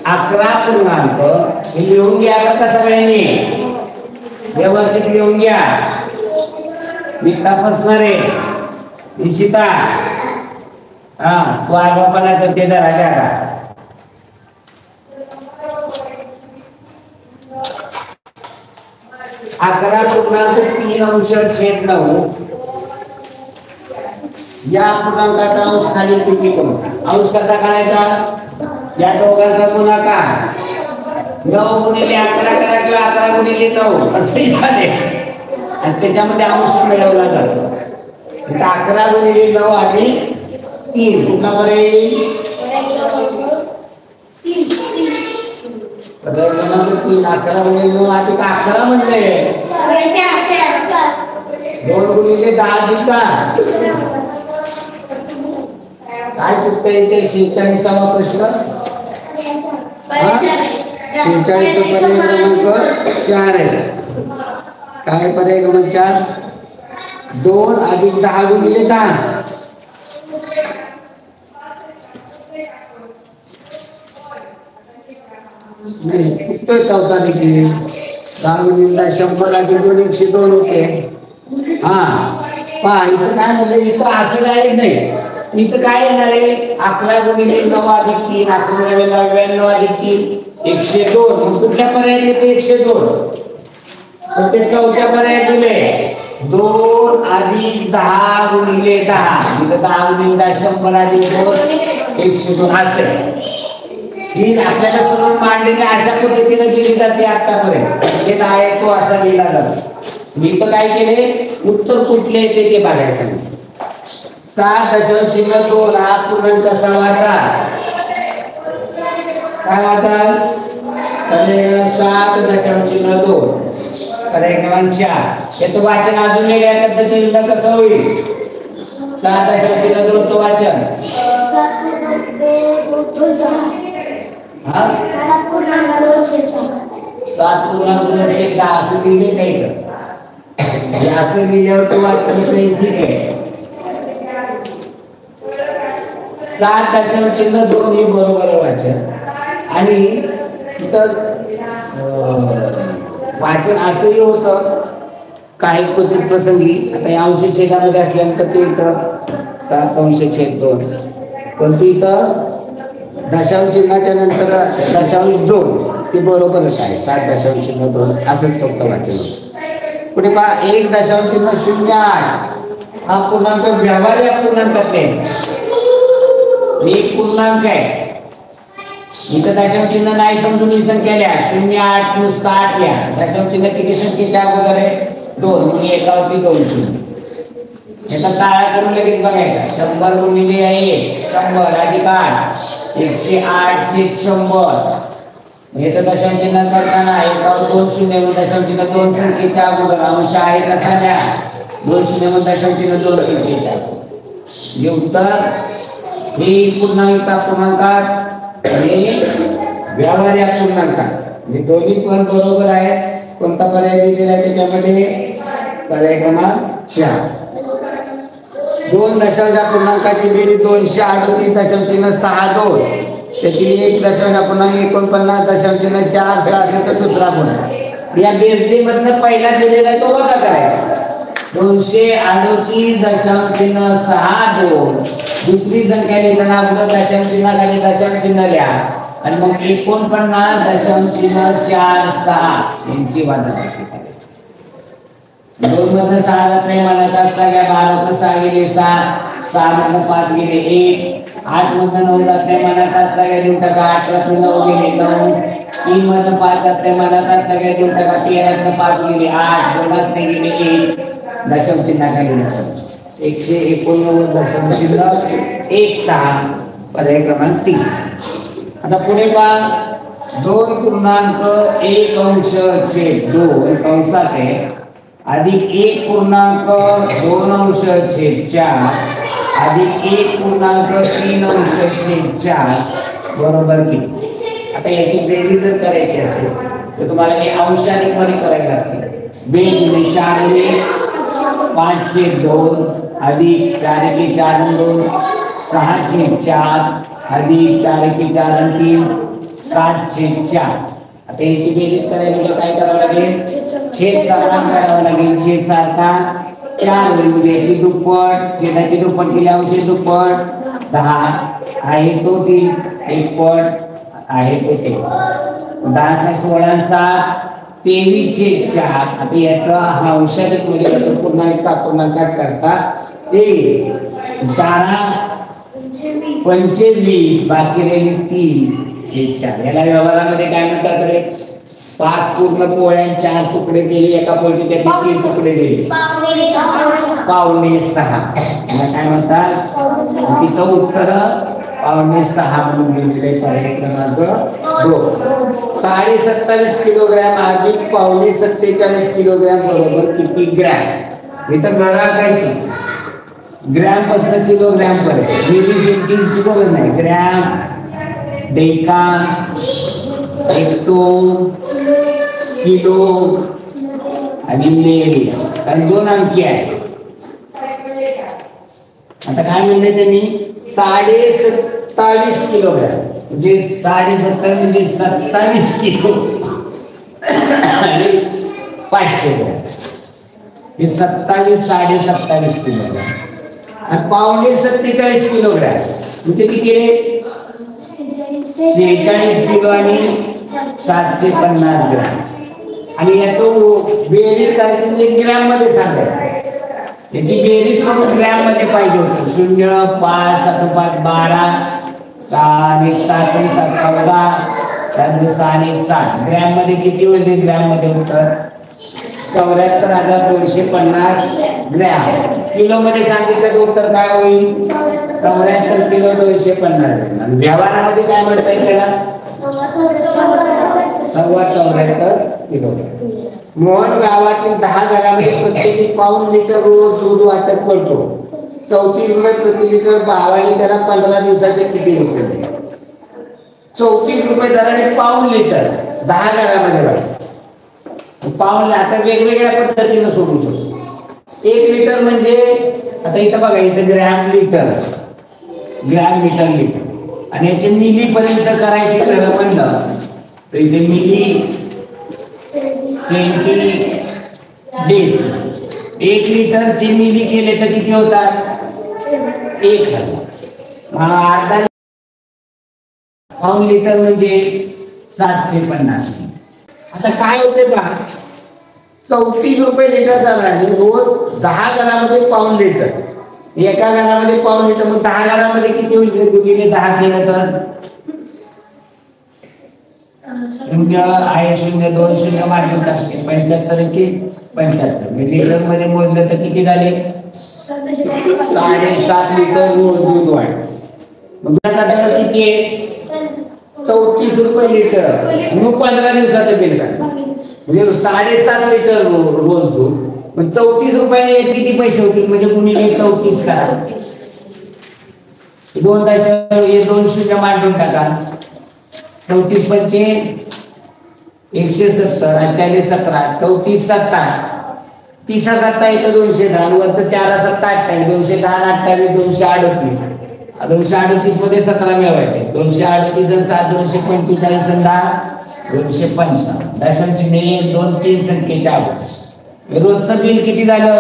Speaker 1: 11 पूर्णांक. हे लिहून घ्या का सगळ्यांनी? व्यवस्थित लिहून घ्या. मी तपासणार आहे. निशिता, हा तू आगाऊपणा करते जरा का? 11.3/9 या पूर्णांकाचा अंश खाली किती करू? अंश कसा काढायचा? या दोघांचा गुणाकार 9 गुणिले 11 करा किंवा 11 गुणिले 9 असे झाले आणि त्याच्यामध्ये अंश मिळवला जातो. 11 गुणिले 9 आणि 3 पुन्हा बरे क्रमांक 3 11 गुणिले 9 अधिक 11 म्हणले 2 गुणिले 10 अधिक काय चुकतंय इथे 46वा प्रश्न 46 पर्याय क्रमांक 4 आहे. काय पर्याय क्रमांक 4 2 अधिक 10 गुणिले 10 नाही चुकतोय चौथा देखील 10 गुणिले 100 अधिक 2 102 होते. हा पहा इथं काय म्हणलं इथं असं डायरेक्ट नाही इथं काय येणार आहे 11 गुणिले 9 अधिक 3 11 99 अधिक 3 102 मग कुठल्या पर्यायात येते 102 तर ते चौथ्या पर्यायात दिले 2 अधिक 10 गुणिले 10 इथं 10 गुणिले 10 100 अधिक 2 102 असेल. ही आपल्याला सर्व मांडणी अशा पद्धतीने दिली जाते आतापर्यंत छेद आहे तो असा लिहिला जातो. मी तर काय केले उत्तर कुठले येते ते बघायचं 7.2 हा पूर्णांक कसा वाचा काय वाचाल 7.2 पर्याय क्रमांक 4 याचं वाचन अजून वेगळ्या पद्धतीने कसं होईल 7.2 चं वाचन 7.2 असं लिहिले काही तर असं लिहिल्यावर तो वाचन ठीक आहे 7.2 हे बरोबर वाचन आणि इतर वाचन असंही होतं काही क्वचित प्रसंगी आता अंश छेदामध्ये असल्यानंतर ते इथं 7.2 परंतु इथं दशांश चिन्हाच्या नंतर 0.2 ते बरोबरच आहे 7.2 असंच फक्त वाचन. पुढे पहा 1.08 हा पूर्णांक व्यवहार्य पूर्णांकातले एक पूर्णांक आहे इथं दशांश चिन्ह नाही समजून ही संख्या लिहा 0.8 नुसतं 8 लिहा दशांश चिन्ह किती संख्येच्या अगोदर आहे 2 म्हणून एकावरती 2 0 याचा टाळा करून लगेच बघायचा 100 गुणिले 1 100 अधिक 8 108 छेद 100 याचं दशांश चिन्ह करताना एकावर 2 0 म्हणून दशांश चिन्ह 2 संख्येच्या अगोदर अंश आहे तसा द्या 2 0 म्हणून दशांश चिन्ह 2 संख्येच्या जे उत्तर हे पूर्णांक पूर्णांकात आणि व्यवहार्य पूर्णांकात हे दोन्ही पण बरोबर आहेत. कोणता पर्याय दिलेला आहे त्याच्यामध्ये पर्याय क्रमांक 4 2 दशांश पूर्णांकाची बेरीज 238.62 त्यातील 1 दशांश पूर्णांक 49 दशांश 4 6 असेल तर दुसरा गुण या बेरजेमधनं पहिला दिलेला आहे तो बघा काय 238.62 दुसरी संख्या लिहिताना अगोदर दशांश चिन्हाखाली दशांश चिन्ह लिहा आणि मग 49.46 यांची वजाबाकी करायची. 2 मध्ये 6 जात नाही मला त्याचा घ्या 12 तर 6 गेले 7 6 मधनं 5 गेले 1 8 मधनं 9 जात नाही मला त्याचा घ्या देऊन टाका 8 मधनं 9 गेले 9 3 मधनं 5 जात नाही मला त्याचा घ्या देऊन टाका 13 मधनं 5 गेले 8 2 मधनं गेले 1 दशांश चिन्हाखाली दशांश 189 दशांश चिन्ह 16 पर्याय क्रमांक 3. आता पुढे पहा 2.1 अंश छेद 2 कंसात आहे अधिक 1.2 अंश छेद 4 अधिक 1.3 अंश छेद 4 बरोबर किती. आता याची बेरीज जर करायची असेल तर तुम्हाला हे अंश अधिक मध्ये करायला लागते. बेरीज 4 5 छेद 2 अधिक 4 एके 4 2 6 छेद 4 अधिक 4 एके 4 आणि 3 7 छेद 4. आता याची बेरीज करायला काय करावं लागेल छेद सारखा करावा लागेल छेद सारखा 4 म्हणजे याची दुप्पट छेदाची दुप्पट केली अंश दुप्पट 10 आहे तोच 1 पट आहे तोच 10 16 7 23 छेद 4. आता याचा हा अंश अधिक मध्ये पुन्हा एक पूर्णांकात करता येईल 4 25 बाकी राहिली 3/4. याला व्यवहारामध्ये काय म्हणतात रे? 5 पूर्ण पोळ्या 4 तुकडे केले, एका पोळीचे त्याचे 3 तुकडे दिले, 5.25. याला काय म्हणतात? तिथं उत्तर 5.25 म्हणून दिलेले. पर्याय क्रमांक 2. 27.5 किलोग्रॅम अधिक 5.47 किलोग्रॅम बरोबर किती ग्रॅम? इथं घराकायची ग्रॅम पासून किलोग्रॅम पर्यंत मिली सेंटीची गरज नाही. ग्रॅम, डेका, हेक्टो, किलो आणि मेरी, कारण 2 अंकी आहे. आता काय म्हणले त्यांनी? 27.5 किलोग्रॅम म्हणजे 27.5 म्हणजे 27 किलो आणि 500 ग्रॅम. हे 27.5 किलोग्रॅम आणि 5.47 किलोग्रॅम म्हणजे किती रे? 46 किलो आणि 750 ग्रॅम. आणि याचं बेरीज करायची म्हणजे ग्रॅम मध्ये सांगायचं. याची बेरीज करून ग्रॅम मध्ये पाहिजे होतं. 0, 5, 7, 5, 12, 6, 1, 7, 7, 14, 6, 1, 7. ग्रॅम मध्ये किती होईल? ग्रॅम मध्ये उत्तर 74,250 ग्रॅम. किलो मध्ये सांगितलं उत्तर काय होईल? 74 किलो 250 ग्रॅम. व्यवहारामध्ये काय म्हणता येईल त्याला? 74 किलो. मोहन गावातील 10 घरामध्ये प्रत्येकी पाऊण लिटर रोज दूध वाटप करतो. 34 रुपये प्रति लिटर भावाने त्याला 15 दिवसाचे किती रुपये? 34 रुपये दराने पाऊण लिटर 10 घरामध्ये वाटतो. पाऊण आता वेगवेगळ्या पद्धतीने सोडू शकतो. 1 लिटर म्हणजे आता इथं बघा, इथं gram litre, gram metre litre आणि याचे मिली पर्यंत करायचे जर म्हणलं तर इथे मिली सेंटी डेस. 1 लिटरचे मिली केले तर किती होतात? 1000. अर्धा पाऊण लिटर म्हणजे 750. आता काय होते बा? 34 रुपये लिटर दराने रोज 10 घरामध्ये पाऊण लिटर. एका घरामध्ये पाऊण लिटर, मग 10 घरामध्ये किती होईल? गुणिले 10 केलं तर 0 आहे 0 2 0 मार्जिन टाकले 75 की 75 लिटर मध्ये मोजलं तर किती झाले? 7.5 लिटर रोज दूध वाढ. मग त्याचा दर किती आहे? 34 रुपये लिटर. मग 15 दिवसाचं बिल काय म्हणजे 7.5 लिटर रोज दूध. मग 34 रुपयाने याचे किती पैसे होतील? म्हणजे गुणिले 34 करा. 2 0 मांडून टाका. 34 पंचे 170, 40 17, 34 7, 30 7 येतं 210, वरचं 4 7 28, 210 28, 238. 238 मध्ये 17 मिळवायचे. 238 आणि 7 245 आणि 10 255. दशांश चिन्ह 1 2 3 संख्येच्या अगोदर. रोजचं बिल किती झालं?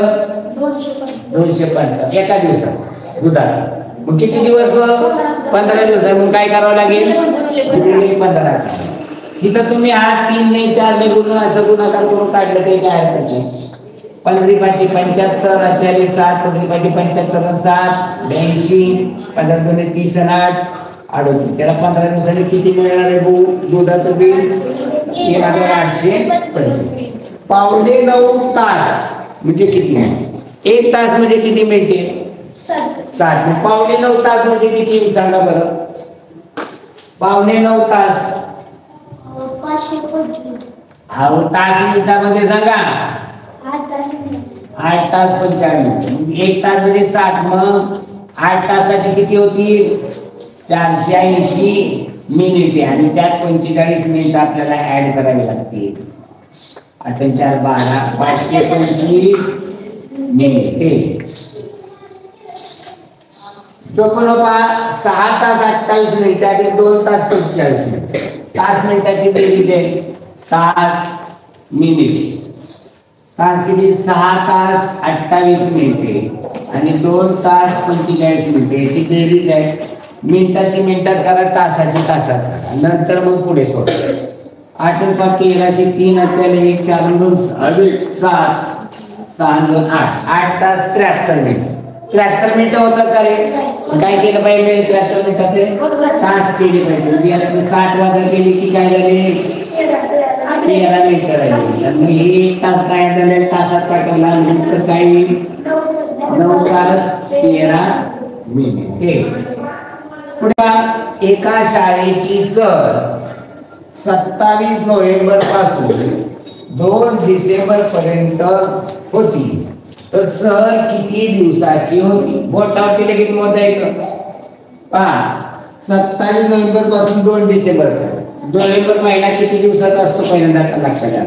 Speaker 1: 250 एका दिवसात दुधाचं. मग किती दिवस? 15 दिवस. मग काय करावं लागेल? 15. इथं तुम्ही 8 3 ने 4 ने गुणून असं गुणाकार करून काढलं ते काय आहे? 15 5 75, 40 7, 15 5 75 7, 82, 15 2 30 8, 38. त्याला 15 दिवसांनी किती मिळणार आहे? दुधाचं बिल 3825. पावणे 9 तास म्हणजे किती? 1 तास म्हणजे किती मिनिटे? 60. पावणे 9 तास म्हणजे किती सांगा बरं? पावणे 9 तास
Speaker 2: 525.
Speaker 1: हा तास मिनिटामध्ये सांगा. 8 तास 45. 1 तास म्हणजे 60. मग 8 तासाचे किती होतील? 480 मिनिटे आणि त्यात 45 मिनिट आपल्याला ऍड करावे लागतील. 8 4 12 525 मिनिटे. 6 तास 28 मिनिटे आणि 2 तास 45 मिनिटे. तास मिनिटाची बेरीज आहे. तास मिनिट. तास किती? 6 तास 28 मिनिटे आणि 2 तास 45 मिनिटे. याची बेरीज आहे. मिनिटाची मिनिटात करा, तासाची तासात करा, नंतर मग पुढे सोडा. 8 5 13 3 1 4 2 7 6 2 8 8 तास 73 मिनिट. 73 मिनिटं होतात का रे? काय केलं पाहिजे 73 मिनिटाचे? तास केले पाहिजे. 60 वाजता केली की काय झाले? 13 मिनिटं राहिली. आणि हे 1 तास काय झाले? तासात पाठवला तर काही 9 तास 13 मिनिटे. पुढे एका शाळेची सहल 27 नोव्हेंबर पासून 2 डिसेंबर पर्यंत होती. तर सहल किती दिवसाची होती? बोटावरती लगेच मोजायचं. पहा 27 नोव्हेंबर पासून 2 डिसेंबर. नोव्हेंबर महिना किती दिवसाचा असतो पहिल्यांदा लक्षात घ्या.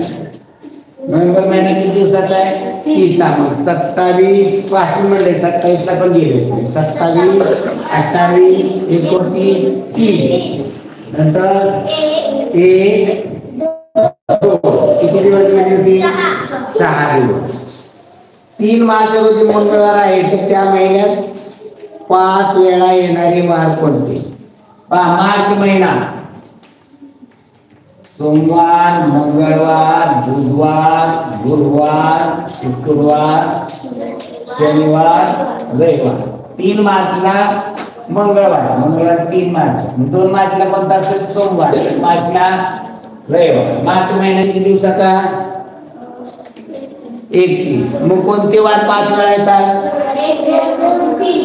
Speaker 1: नोव्हेंबर महिना किती दिवसाचा आहे? 30. मग 27 पासून म्हणले 27 ला पण गेले. 27, 28, 29, 30. नंतर 1, 2 किती दिवस गेले होते? 6 दिवस. 3 मार्च रोजी मंगळवार आहे. तर त्या महिन्यात 5 वेळा येणारे वार कोणते? पहा मार्च महिना सोमवार, मंगळवार, बुधवार, गुरुवार, शुक्रवार, शनिवार, रविवार. 3 मार्चला मंगळवार 3 मार्च. 2 मार्चला कोणता असेल? सोमवार. 1 मार्चला रविवार. मार्च महिना किती दिवसाचा? 31. मग कोणते वार 5 वेळा येतात?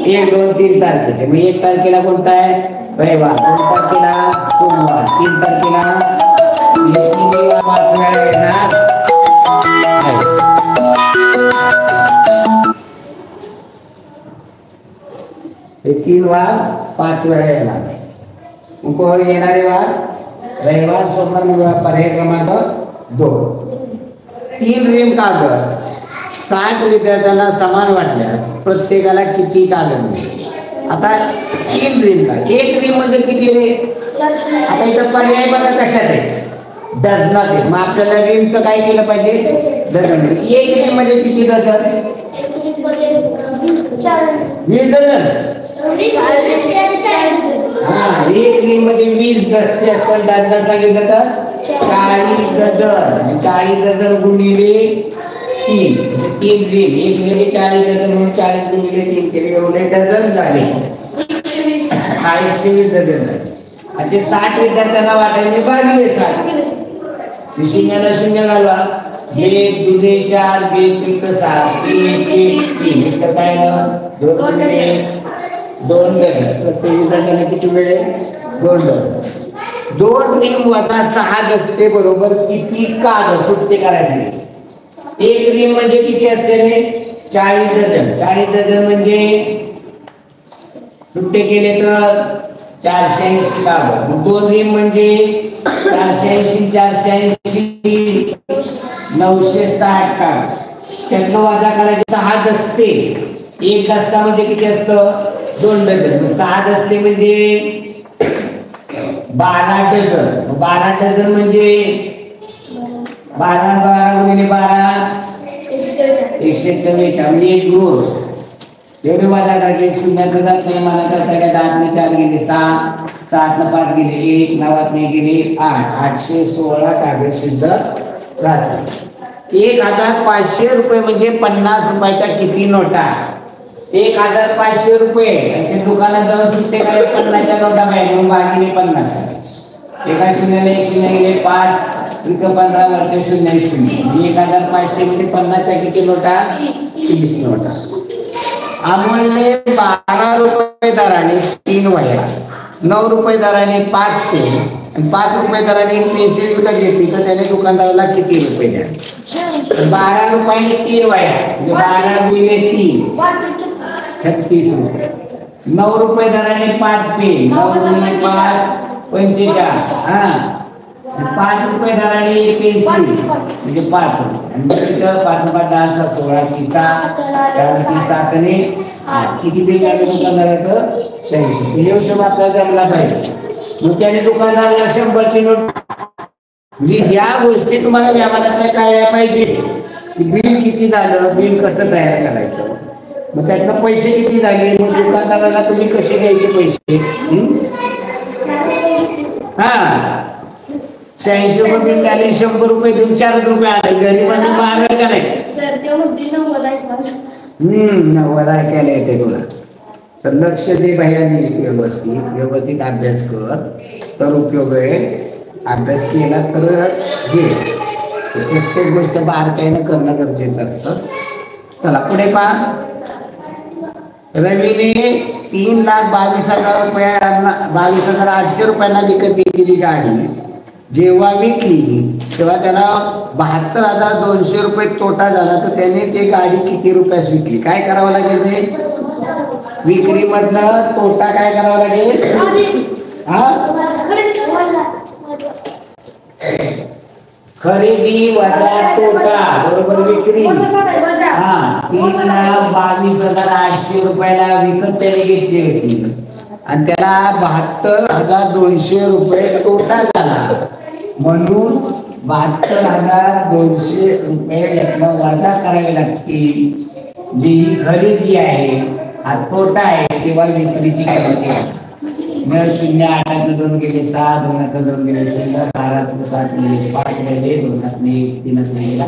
Speaker 1: 1, 2, 3 तारखेचे. मग 1 तारखेला कोणता आहे? रविवार. 2 तारखेला सोमवार. 3 तारखेला 5 वेळा येणार. हे 3 वार 5 वेळा येणार. येणारे वार रविवार, सोमवार, मंगळवार. पर्याय क्रमांक 2. 3 रिम कागद 60 विद्यार्थ्यांना समान वाटल्या प्रत्येकाला किती कागद मिळेल? आता 3 रिम का 1 रिम म्हणजे किती रे? आता इथं पर्याय बघा कशात आहे? डझनात आहे. मग आपल्याला रिमचं काय केलं पाहिजे? डझन. 1 रिम म्हणजे किती डझन? 20 डझन. हा 1 रिम म्हणजे 20 दस्ते असतात. डझनात सांगितलं तर 40 डझन. 40 डझन गुणिले 3 म्हणजे 3 रिम. 1 म्हणजे 40 डझन म्हणून 40 गुणिले 3 केले एवढे डझन झाले. 120 डझन झाले. आणि ते 60 विद्यार्थ्यांना वाटायचे भागिले 60. शून्याला शून्य घालवा. 2 दुने 4 2 त्रिक 6 3 3 तर काय ना 2 गुणिले 2 डझन. प्रत्येक विद्यार्थ्याला किती मिळेल? 2 डझन. 2 रिम वजा 6 दस्ते बरोबर किती कागद सुट्टे करायचे? 1 रिम म्हणजे किती असते रे? 40 डझन. 40 डझन म्हणजे सुट्टे केले तर 480 कागद. 2 रिम म्हणजे 480 480 960 कागद. त्यातनं वजा करायचे 6 दस्ते. 1 दस्ता म्हणजे किती असतं? 2 डझन. 6 दस्ते म्हणजे 12 डझन. 12 डझन म्हणजे 12 गुणिले 12 144 म्हणजे 1 रोज. एवढे वजा करायचे. शून्यात जात नाही. मला तर 10 4 गेले 6 7 5 गेले 1 9 गेले 8 816 कागद शिल्लक राहतात. 1500 रुपये म्हणजे 50 रुपयाच्या किती नोटा? 1500 रुपये. ते दुकानात जाऊन सुट्टे काय 50च्या नोटा पाहिजे मग भागिले 50. एका शून्याला 1 शून्य गेले 5 त्रिक 15 वरचे 0 0. 1500 म्हणजे 50च्या किती नोटा? 30 नोटा. अमोलने 12 रुपये दराने 3 वह्या, 9 रुपये दराने 5 पेन आणि 5 रुपये दराने एक पेन्सिल विकत घेतली तर त्याने दुकानदाराला किती रुपये द्या? 12 रुपयाने 3 वह्या म्हणजे 12 गुणिले 3 36 रुपये. 9 रुपये दराने 5 पेन 9 गुणिले 5 45. हा 5 रुपये दराने एक पेन्सिल म्हणजे 5 रुपये. 5 5 10 16 7 ने 8 किती बिल आहे दुकानदाराचं? 86. हे हिशोब आपल्याला जमला पाहिजे. मग त्याने दुकानदाराला 100ची नोट म्हणजे या गोष्टी तुम्हाला व्यवहारातल्या कळल्या पाहिजे की बिल किती झालं, बिल कसं तयार करायचं, मग त्यातनं पैसे किती झाले, मग दुकानदाराला तुम्ही कसे द्यायचे पैसे. हा 86 रुपये बिल झाले 100 रुपये देऊन 4 रुपये आले. गरीबांना मागायला का नाही? नव्वद ऐकायला येते तुला. तर लक्ष दे भैयानी, व्यवस्थित अभ्यास कर तर उपयोग आहे. अभ्यास केला तर घे, प्रत्येक गोष्ट बारकाईनं करणं गरजेचं असतं. चला पुढे पहा. रवीने 3,22,000 22,800 रुपयांना विकत घेतलेली गाडी जेव्हा विकली तेव्हा त्याला 72,200 रुपये तोटा झाला. तर त्याने ते गाडी किती रुपयास विकली? काय करावं लागेल रे? विक्री मधलं तोटा काय करावा लागेल? खरेदी वजा तोटा बरोबर विक्री. 3,22,800 रुपयाला विकत त्याने घेतली होती आणि त्याला 72,200 रुपये तोटा झाला. म्हणून 72,200 रुपये यातनं वजा करावे लागतील. जी खरेदी आहे हा तोटा आहे तेव्हा विक्रीची किंमत. 0 8 2 गेले 6 2 2 गेले 0 4 7 गेले 5 गेले 2 3 गेला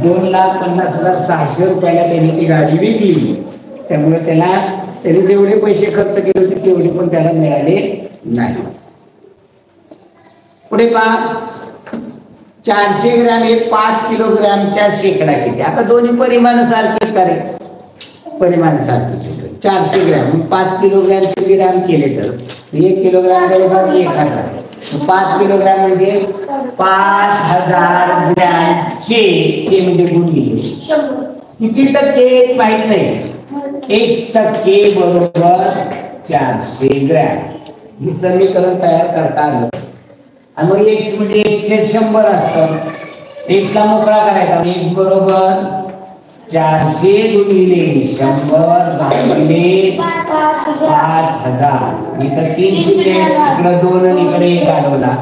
Speaker 1: 2,50,600 रुपयाला त्यांनी ती गाडी विकली. त्यामुळे त्याने जेवढे पैसे खर्च केले होते तेवढे पण त्याला मिळाले नाही. पुढे पहा. 400 ग्रॅम हे 5 किलोग्रॅमच्या शेकडा किती? आता दोन्ही परिमाण सारखे करे, परिमाण सारखे. 400 ग्रॅम 5 किलोग्रॅमचे ग्रॅम केले तर 1 किलोग्रॅम बरोबर 1,000. 5 किलोग्रॅम म्हणजे 5,000 ग्रॅमचे म्हणजे गुणिले किती टक्के माहित नाही. 1% बरोबर 400 ग्रॅम. ही समीकरण तयार करता आलं. आणि मग x म्हणजे 100 असतं. x ला मोकळा करायचा. x बरोबर 400 गुणिले 100 भागिले 5,000. इथं 3 शून्य इकडं 2 आणि इकडे 1 घालवला.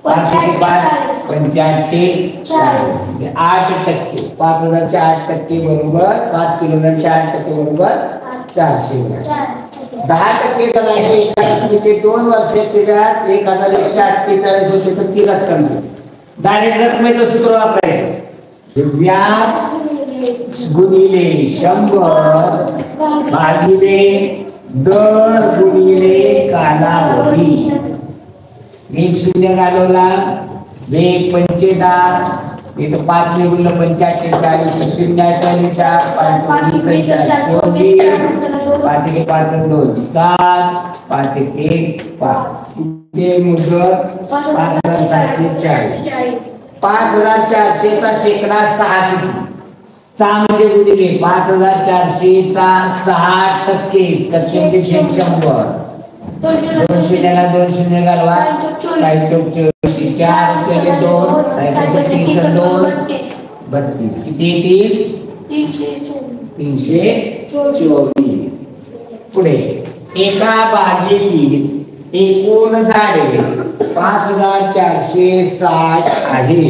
Speaker 1: 5 × 5 45 40 8%. 5,000चे 8% बरोबर 5 किलोग्रॅमचे 8% बरोबर 400 ग्रॅम. 10% दराने एका रकमेचे 2 वर्षाचे व्याज 1,148 होते तर ती रक्कम डायरेक्ट रकमेचं सूत्र वापरायचं. व्याज गुणिले 100 भागिले दर गुणिले कालावधी. 1 शून्य घालवला 1 पंचे 10 इथं 5 ने गुणलं 45 40 0 44 5 24 5 1 5 2 7 5 1 5 ते मुदत 5,740. 5,400 चा शेकडा 6 किती? चा म्हणजे गुणिले 5,400 चा 6% म्हणजे 100. 2 शून्याला 2 शून्य घालवा 6 चौक 24 4 चले 2 6 34 2 32 किती येतील? 324. पुढे एका बागेतील एकूण झाडे 5,460 आहे.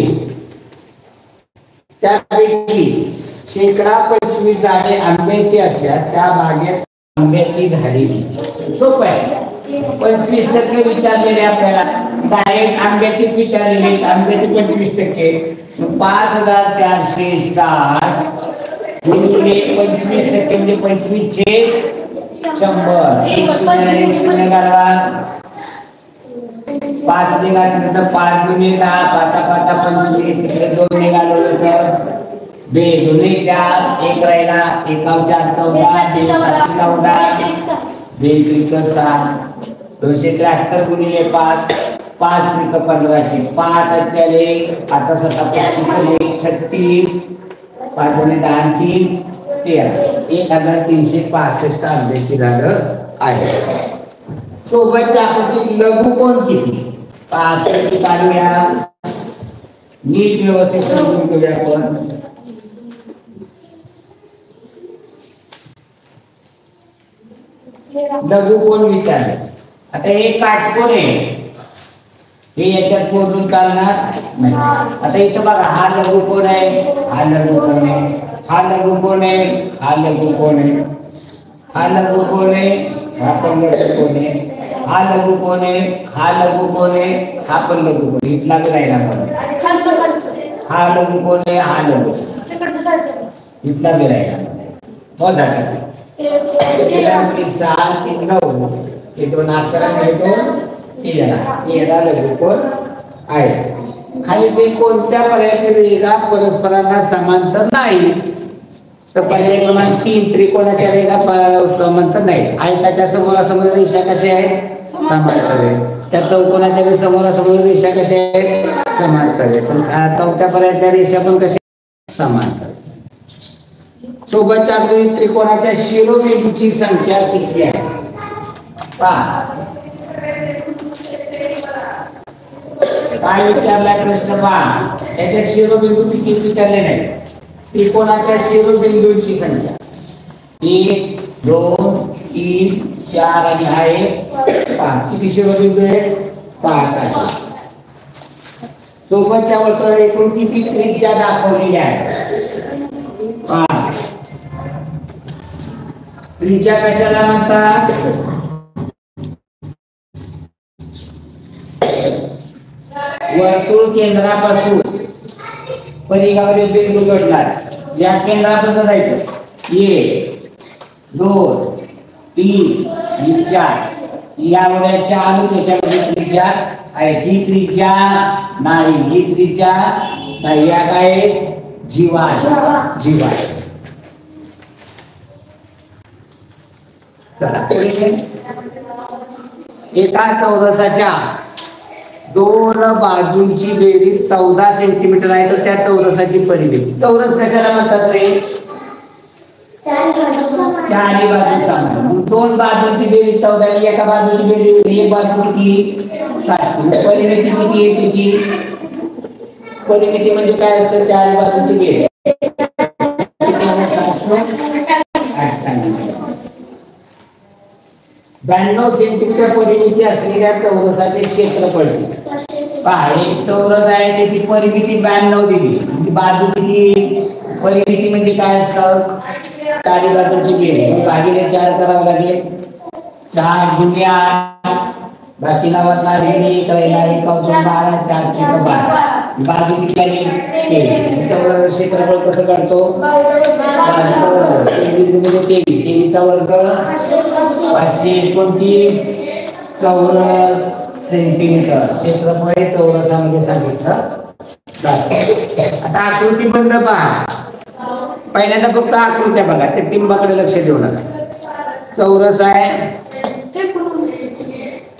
Speaker 1: त्यापैकी शेकडा 25 झाडे आंब्याची असल्यास त्या बागेत आंब्याची झाडे किती? सोपं आहे. 25% विचारलेले आपल्याला डायरेक्ट आंब्याचीच विचारलेले. आंब्याचे 25% 5,460 गुणिले 25% म्हणजे 25/100. 1 शून्य 1 शून्य घालवा 5 ने घातलं तर 5 गुणिले 10 5 5 25 इकडे 2 ने घालवलं तर 2 2 4 1 राहिला 1 4 14 2 7 14 2 6 273 गुणिले 5 5 1500 5 चले आता 27 36 5 गुणिले 10 3 13 1,365 आंब्याची झाडं आहेत. सोबतच्या आकृतीत लघुकोण किती? आकृती काढूया नीट व्यवस्थित समजून घेऊया. आपण लघुकोण विचारले. आता हे काटकोण आहे हे याच्यात पोहोचून चालणार नाही. आता इथं बघा हा लघुकोण आहे हा लघुकोण आहे हा लघुकोण आहे हा लघुकोण आहे हा लघुकोण आहे हा पण लघुकोण आहे हा लघुकोण आहे हा लघुकोण आहे हा पण लघुकोण इथला बी राहिला पण हा लघुकोण आहे हा लघुकोण इथला बी राहिला. मोजा टाकले 6 3 9 हे 2 11 हे 2 13 लघुकोण आहे. खाली ते कोणत्या पर्यायातील रेषा परस्परांना समांतर नाही. तर पर्याय क्रमांक 3 त्रिकोणाच्या रेषा समांतर नाही. आयताच्या समोरासमोर रेषा कशा आहेत? समांतर आहे. त्या चौकोनाच्या समोरासमोर रेषा कशा आहेत? समांतर आहे. पण चौथ्या पर्यायाच्या रेषा पण कशा समांतर. सोबतच्या त्रिकोणाच्या शिरोबिंदूची संख्या किती आहे? पहा काय विचारलाय प्रश्न. पहा याच्या शिरोबिंदू किती विचारले नाही. त्रिकोणाच्या शिरोबिंदूंची संख्या 1 2 3 4 आणि आहे 5. किती शिरोबिंदू आहेत? 5 आहे. सोबतच्या वर्तुळात एकूण किती त्रिज्या दाखवलेल्या आहेत? 5. त्रिज्या कशाला म्हणतात? वर्तुळ केंद्रापासून परिघावरील बिंदू जोडणार. या केंद्रापर्यंत जायचं 1 2 3 आणि 4. यामुळे 4 त्याच्यामध्ये त्रिज्या आहे. ही त्रिज्या नाही, ही त्रिज्या नाही. या काय जीवा जीवा. चला एका चौरसाच्या 2 बाजूंची बेरीज 14 सेंटीमीटर आहे. तर त्या चौरसाची परिघ. चौरस कशाला म्हणतात रे? चारही बाजू समान. 2 बाजूंची बेरीज 14 आणि एका बाजूची बेरीज एक बाजू किती 7. परिमिती किती आहे त्याची? परिमिती म्हणजे काय असतं? चारही बाजूची बेरीज 92 सेंटीमीटर परिमिती असलेल्या चौरसाचे क्षेत्रफळ. पहा एक चौरस आहे त्याची परिमिती 92 दिली. म्हणजे बाजू किती? परिमिती म्हणजे काय असतं? चारी बाजूची बेरीज भागिले 4 करावं लागेल. 4 गुणिले 8 बाकी 9 नागरिक करायला 1 12 4 12. बाजू किती आली? 23. चौरस क्षेत्रफळ कसं काढतो? 23 गुणिले 23 23 चा वर्ग 529 चौरस सेंटीमीटर क्षेत्रफळ हे चौरसामध्ये सांगितलं जातं. आता आकृती बंद पहा. पहिल्यांदा फक्त आकृत्या बघा. ते टिंबाकडे लक्ष देऊ नका. चौरस आहे.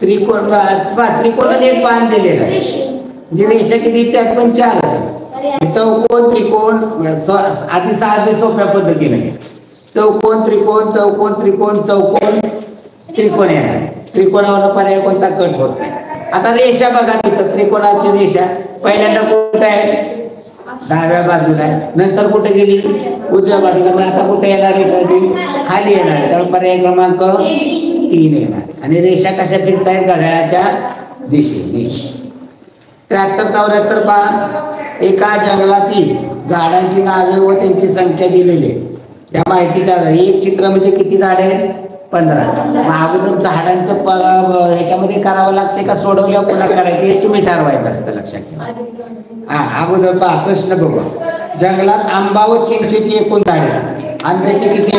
Speaker 1: त्रिकोण त्रिकोणाने एक बाण दिलेला आहे. म्हणजे रेषा किती? त्यात पण 4 आहे. चौकोन त्रिकोण आधी साधे सोप्या पद्धतीने चौकोन त्रिकोण चौकोन त्रिकोण चौकोन त्रिकोण येणार. त्रिकोणावर पर्याय कोणता? कट होत. आता रेषा बघा तिथं त्रिकोणाची रेषा पहिल्यांदा कुठे आहे? डाव्या बाजूला आहे. नंतर कुठे गेली? उजव्या बाजूला. आता कुठे येणार आहे? खाली येणार. त्यामुळे पर्याय क्रमांक 3 येणार. आणि रेषा कशा फिरतायत? घड्याळाच्या दिशेने. 73 74 पहा. एका जंगलातील झाडांची नावे व त्यांची संख्या दिलेली आहे. त्या माहितीच्या आधारे एक चित्र म्हणजे किती झाड आहे? 15. अगोदर झाडांचं ह्याच्यामध्ये करावं लागते का सोडवल्यावर पुन्हा करायचे हे तुम्ही ठरवायचं असतं. लक्षात ठेवा. अगोदर पहा प्रश्न बघू. जंगलात आंबा व चिंचेची एकूण झाडे. आंब्याची किती?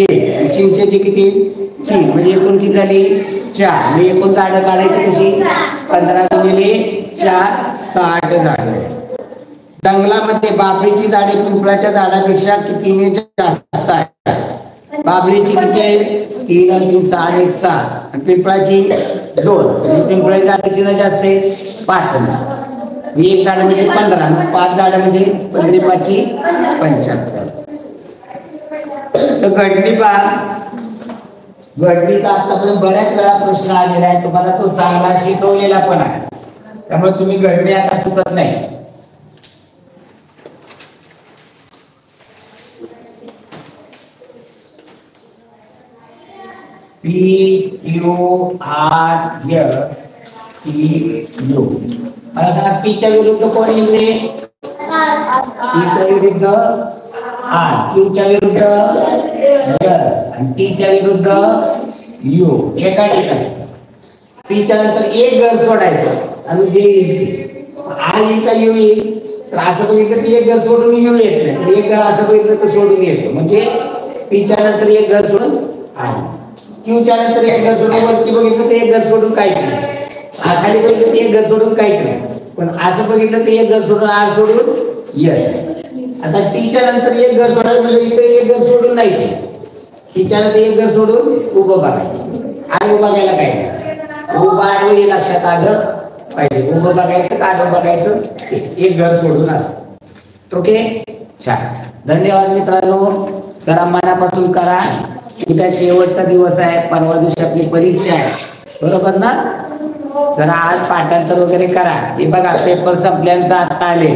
Speaker 1: 1. चिंचेची किती? 3. म्हणजे एकूण किती झाली? 4. म्हणजे एकूण झाडं काढायची कशी? 15 गुणिले 4 60 झाडं. जंगलामध्ये बाभळीची झाडे पिंपळाच्या झाडापेक्षा कितीने जास्त आहे? बाभळीची किती आहे? 3 आणि 3 6 आणि 6. आणि पिंपळाची 2. पिंपळाची झाड किती जास्त आहे? 5. एक झाड म्हणजे 15. 5 झाड म्हणजे 15 75. तर घडणी पहा. घडणीचा आतापर्यंत बऱ्याच वेळा प्रश्न आलेला आहे. तुम्हाला तो चांगला शिकवलेला पण आहे. त्यामुळे तुम्ही घडणी आता चुकत नाही. PQRSTU. आता पीच्या विरुद्ध कोण येईल? पीच्या विरुद्ध आर, क्यूच्या विरुद्ध एस आणि टीच्या विरुद्ध यू. एका ठिकाणी पीच्या नंतर एक घर सोडायचं आणि जे येईल आर येईल का यू येईल? तर असं बघितलं तर एक घर सोडून यू येत नाही. एक घर असं बघितलं तर सोडून येतो. म्हणजे पीच्या नंतर एक घर सोडून आर, क्यूच्या नंतर एक घर सोडून वरती बघितलं तर एक घर सोडून काहीच नाही, खाली बघितलं तर एक घर सोडून काहीच नाही, पण असं बघितलं तर एक घर सोडून आर सोडून यस. आता टीच्या नंतर एक घर सोडायचं म्हणजे इथे एक घर सोडून नाही, टीच्या नंतर एक घर सोडून उभं बघायचं. आणि बघायला काय उभं आडवं हे लक्षात आलं पाहिजे. उभं बघायचं का आडवं बघायचं एक घर सोडून असतं. ओके छान, धन्यवाद मित्रांनो. करा मनापासून करा. उद्या शेवटचा दिवस आहे, परवा दिवशी आपली परीक्षा आहे, बरोबर ना. जरा आज पाठांतर वगैरे करा. हे बघा पेपर संपल्यानंतर आता आले